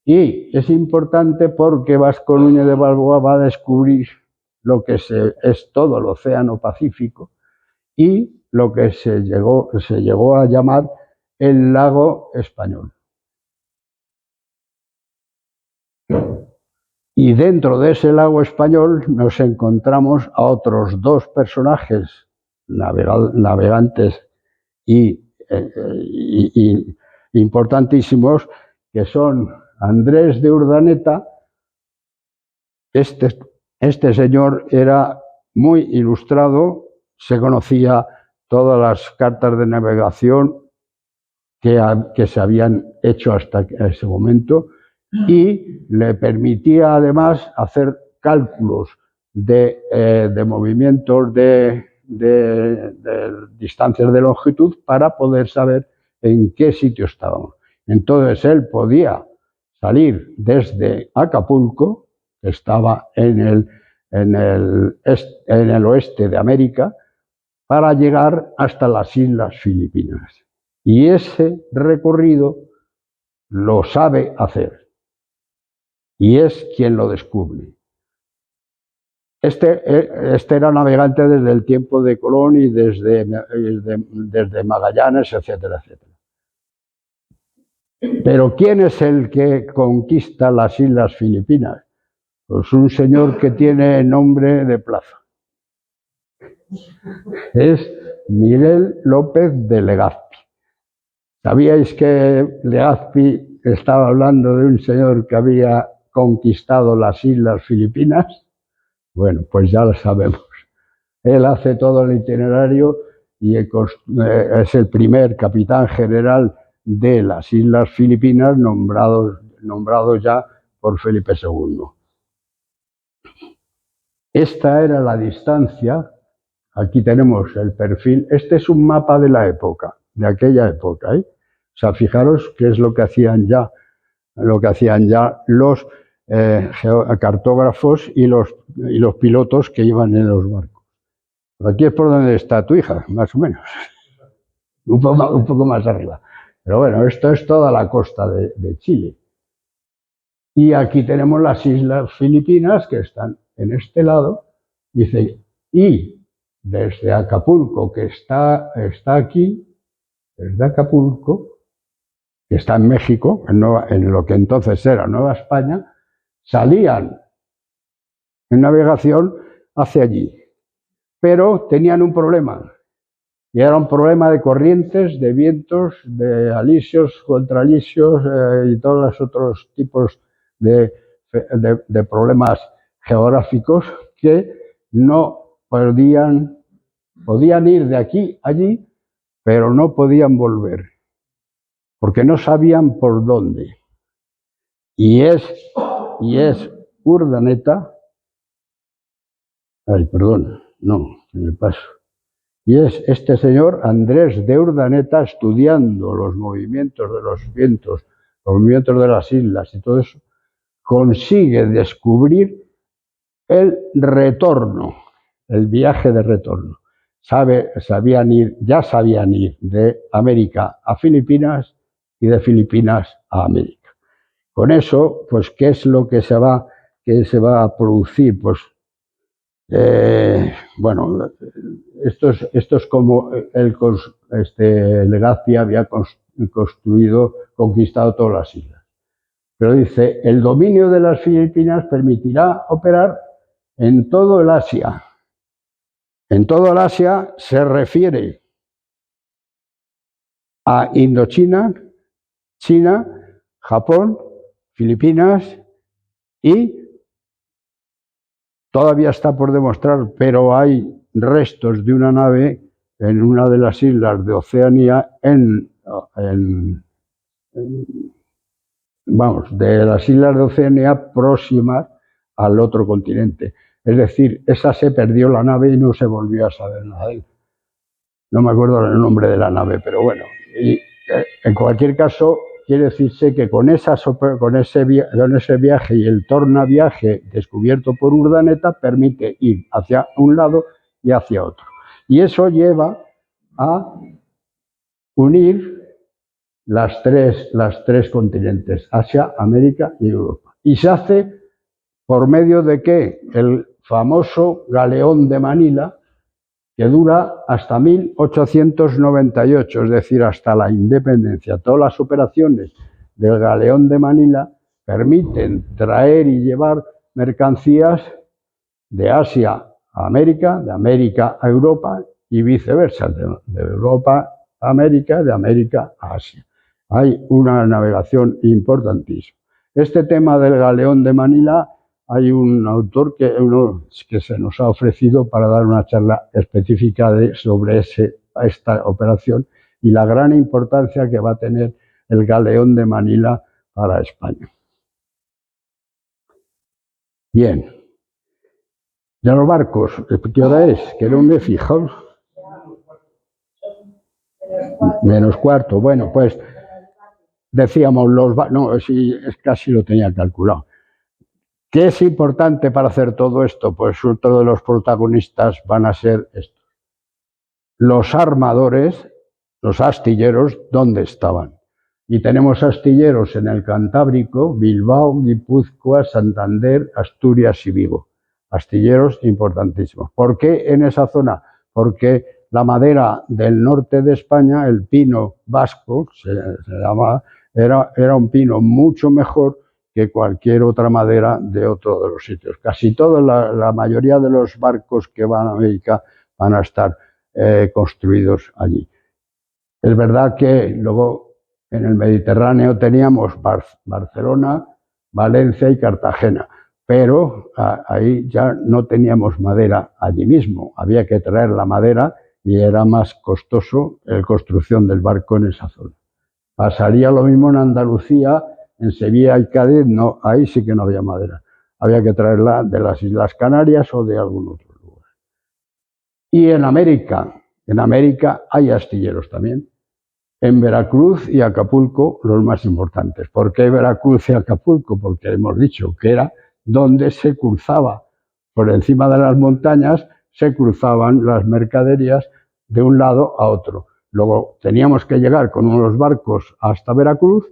Y es importante porque Vasco Núñez de Balboa va a descubrir lo que es todo el Océano Pacífico y lo que se llegó a llamar el lago español. Y dentro de ese lago español nos encontramos a otros dos personajes navegantes y importantísimos, que son Andrés de Urdaneta. Este señor era muy ilustrado, se conocía todas las cartas de navegación que se habían hecho hasta ese momento y le permitía además hacer cálculos de movimientos de distancias de longitud para poder saber en qué sitio estábamos. Entonces él podía salir desde Acapulco, que estaba en el oeste de América, para llegar hasta las Islas Filipinas. Y ese recorrido lo sabe hacer. Y es quien lo descubre. Este era navegante desde el tiempo de Colón y desde Magallanes, etcétera, etcétera. Pero ¿quién es el que conquista las Islas Filipinas? Pues un señor que tiene nombre de plaza. Es Miguel López de Legazpi. ¿Sabíais que Legazpi estaba hablando de un señor que había conquistado las Islas Filipinas? Bueno, pues ya lo sabemos. Él hace todo el itinerario y es el primer capitán general de las Islas Filipinas nombrado ya por Felipe II. Esta era la distancia. Aquí tenemos el perfil. Este es un mapa de la época, de aquella época, ¿eh? O sea, fijaros qué es lo que hacían ya lo que hacían ya los cartógrafos y los pilotos que iban en los barcos. Por aquí es por donde está tu hija, más o menos. Un poco más arriba. Pero bueno, esto es toda la costa de Chile. Y aquí tenemos las islas Filipinas, que están en este lado. Dice, y desde Acapulco, que está aquí, desde Acapulco, que está en México, en lo que entonces era Nueva España, salían en navegación hacia allí. Pero tenían un problema. Y era un problema de corrientes, de vientos, de alisios, contralisios y todos los otros tipos de problemas geográficos que no podían ir de aquí a allí, pero no podían volver, porque no sabían por dónde. Y es Urdaneta, me paso. Y es este señor Andrés de Urdaneta, estudiando los movimientos de los vientos, los movimientos de las islas y todo eso, consigue descubrir el retorno, el viaje de retorno. Ya sabían ir de América a Filipinas y de Filipinas a América. Con eso, pues, ¿qué es lo que se va a producir? Pues, bueno, esto es como Legazpi había conquistado todas las islas. Pero dice, el dominio de las Filipinas permitirá operar en todo el Asia. En todo el Asia se refiere a Indochina, China, Japón, Filipinas y todavía está por demostrar, pero hay restos de una nave en una de las islas de Oceanía, de las islas de Oceanía próximas al otro continente. Es decir, esa se perdió la nave y no se volvió a saber nada de él. No me acuerdo el nombre de la nave, pero bueno. Y en cualquier caso, quiere decirse que con ese viaje y el tornaviaje descubierto por Urdaneta permite ir hacia un lado y hacia otro. Y eso lleva a unir las tres continentes, Asia, América y Europa. Y se hace por medio de ¿qué? El famoso galeón de Manila, que dura hasta 1898, es decir, hasta la independencia. Todas las operaciones del galeón de Manila permiten traer y llevar mercancías de Asia a América, de América a Europa y viceversa, de Europa a América, de América a Asia. Hay una navegación importantísima. Este tema del galeón de Manila, hay un autor que se nos ha ofrecido para dar una charla específica sobre esta operación y la gran importancia que va a tener el galeón de Manila para España. Bien. Ya los barcos, ¿qué hora es? Que no me he fijado. -4. Bueno, pues decíamos casi lo tenía calculado. ¿Qué es importante para hacer todo esto? Pues otro de los protagonistas van a ser estos. Los armadores, los astilleros, ¿dónde estaban? Y tenemos astilleros en el Cantábrico, Bilbao, Guipúzcoa, Santander, Asturias y Vigo. Astilleros importantísimos. ¿Por qué en esa zona? Porque la madera del norte de España, el pino vasco, se llama, era un pino mucho mejor que cualquier otra madera de otro de los sitios. Casi toda la mayoría de los barcos que van a América van a estar construidos allí. Es verdad que luego en el Mediterráneo teníamos Barcelona, Valencia y Cartagena, pero ahí ya no teníamos madera allí mismo. Había que traer la madera y era más costoso la construcción del barco en esa zona. Pasaría lo mismo en Andalucía, en Sevilla y Cádiz, no, ahí sí que no había madera. Había que traerla de las Islas Canarias o de algún otro lugar. Y en América hay astilleros también. En Veracruz y Acapulco los más importantes. ¿Por qué Veracruz y Acapulco? Porque hemos dicho que era donde se cruzaba, por encima de las montañas, se cruzaban las mercaderías de un lado a otro. Luego teníamos que llegar con unos barcos hasta Veracruz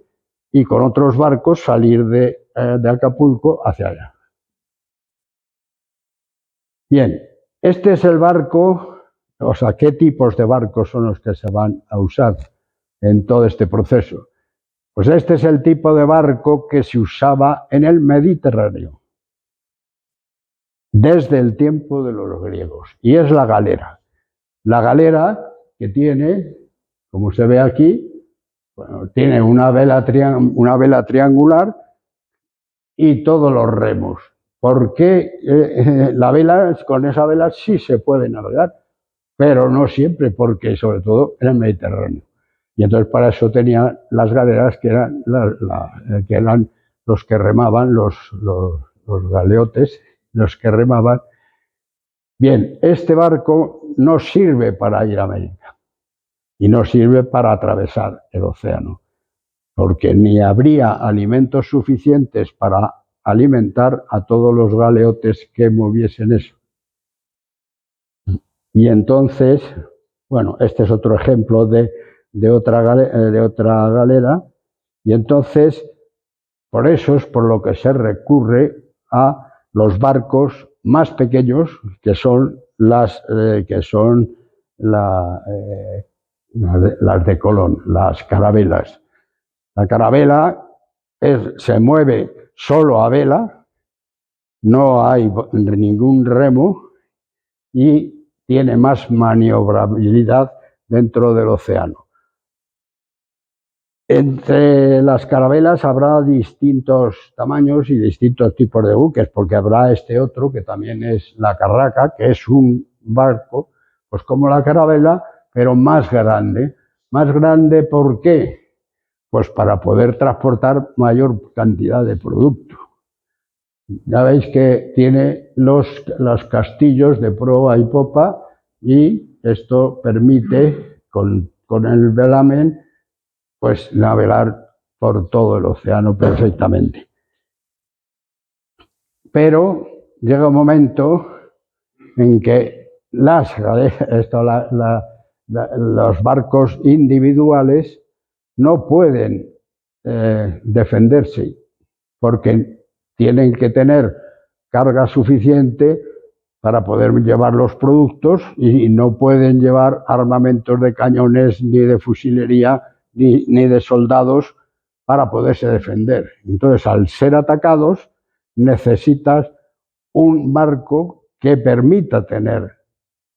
y con otros barcos salir de Acapulco hacia allá. Bien, este es el barco, o sea, ¿qué tipos de barcos son los que se van a usar en todo este proceso? Pues este es el tipo de barco que se usaba en el Mediterráneo desde el tiempo de los griegos, y es la galera. La galera que tiene, como se ve aquí, bueno, tiene una vela triangular y todos los remos. ¿Por qué la vela, con esa vela sí se puede navegar? Pero no siempre, porque sobre todo en el Mediterráneo. Y entonces para eso tenía las galeras, que eran los que remaban, los galeotes, los que remaban. Bien, este barco no sirve para ir a América y no sirve para atravesar el océano, porque ni habría alimentos suficientes para alimentar a todos los galeotes que moviesen eso. Y entonces, bueno, este es otro ejemplo de otra galera, y entonces, por eso es por lo que se recurre a los barcos más pequeños, que son las de Colón, las carabelas. La carabela se mueve solo a vela, no hay ningún remo y tiene más maniobrabilidad dentro del océano. Entre las carabelas habrá distintos tamaños y distintos tipos de buques, porque habrá este otro que también es la carraca, que es un barco, pues como la carabela, pero más grande. ¿Más grande por qué? Pues para poder transportar mayor cantidad de producto. Ya veis que tiene los castillos de proa y popa, y esto permite, con el velamen, pues navegar por todo el océano perfectamente. Pero llega un momento en que los barcos individuales no pueden defenderse, porque tienen que tener carga suficiente para poder llevar los productos, y no pueden llevar armamentos de cañones, ni de fusilería, ni de soldados para poderse defender. Entonces, al ser atacados, necesitas un barco que permita tener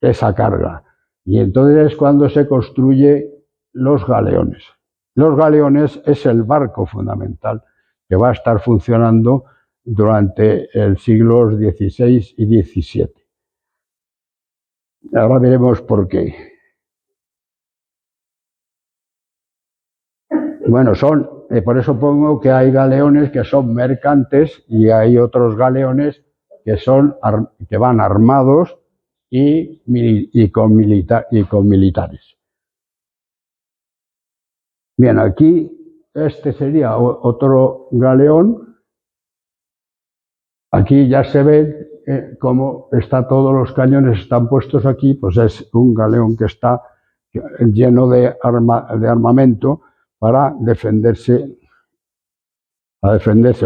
esa carga. Y entonces es cuando se construyen los galeones. Los galeones es el barco fundamental que va a estar funcionando durante el siglos XVI y XVII. Ahora veremos por qué. Bueno, por eso pongo que hay galeones que son mercantes y hay otros galeones que van armados y con militares. Bien, aquí este sería otro galeón. Aquí ya se ve cómo todos los cañones están puestos aquí, pues es un galeón que está lleno de armamento para defenderse.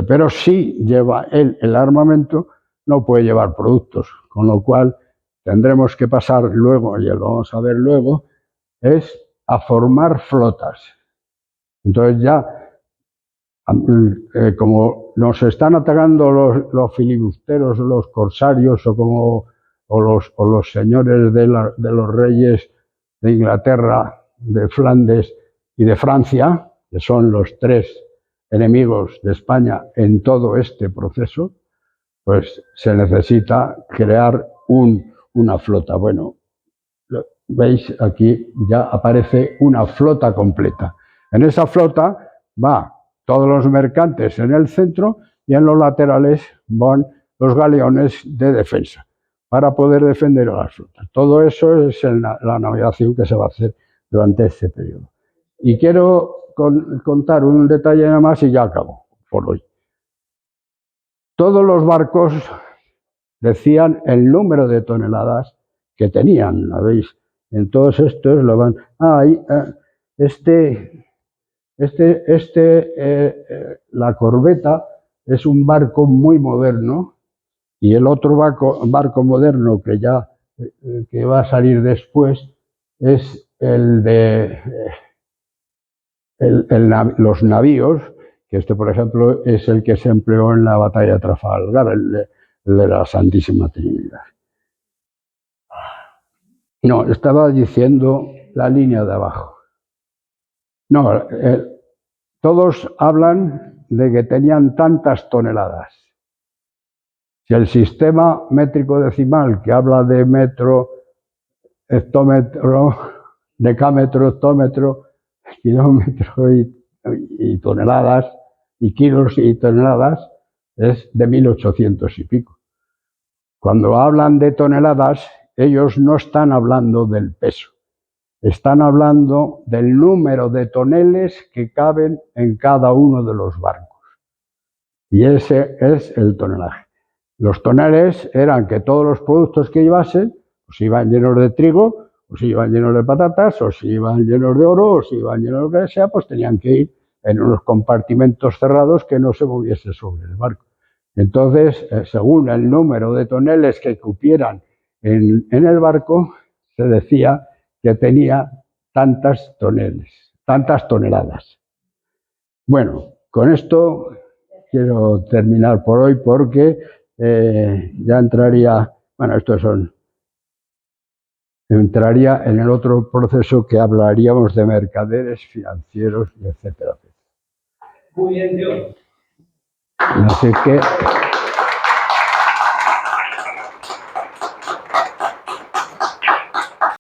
Pero si lleva el armamento, no puede llevar productos, con lo cual tendremos que pasar luego, y lo vamos a ver luego, es a formar flotas. Entonces ya, como nos están atacando los filibusteros, los corsarios, o los señores de los reyes de Inglaterra, de Flandes y de Francia, que son los tres enemigos de España en todo este proceso, pues se necesita crear una flota. Bueno, veis aquí ya aparece una flota completa. En esa flota va todos los mercantes en el centro, y en los laterales van los galeones de defensa para poder defender a las flotas. Todo eso es la navegación que se va a hacer durante este periodo. Y quiero contar un detalle nada más y ya acabo por hoy. Todos los barcos decían el número de toneladas que tenían, ¿sabéis? En todos estos lo van... la corbeta es un barco muy moderno y el otro barco moderno que va a salir después es el de los navíos, que por ejemplo, es el que se empleó en la batalla de Trafalgar, el de la Santísima Trinidad. No, estaba diciendo la línea de abajo. No, todos hablan de que tenían tantas toneladas. Si el sistema métrico decimal, que habla de metro, hectómetro, decámetro, hectómetro, kilómetro y toneladas, y kilos y toneladas, es de 1800 y pico. Cuando hablan de toneladas, ellos no están hablando del peso, están hablando del número de toneles que caben en cada uno de los barcos. Y ese es el tonelaje. Los toneles eran que todos los productos que llevasen, pues iban llenos de trigo, o si iban llenos de patatas, o si iban llenos de oro, o si iban llenos de lo que sea, pues tenían que ir en unos compartimentos cerrados que no se moviese sobre el barco. Entonces, según el número de toneles que cupieran en el barco, se decía que tenía tantas toneladas. Bueno, con esto quiero terminar por hoy porque ya entraría, bueno, entraría en el otro proceso que hablaríamos de mercaderes financieros, etcétera. Muy bien, Dios. Así que...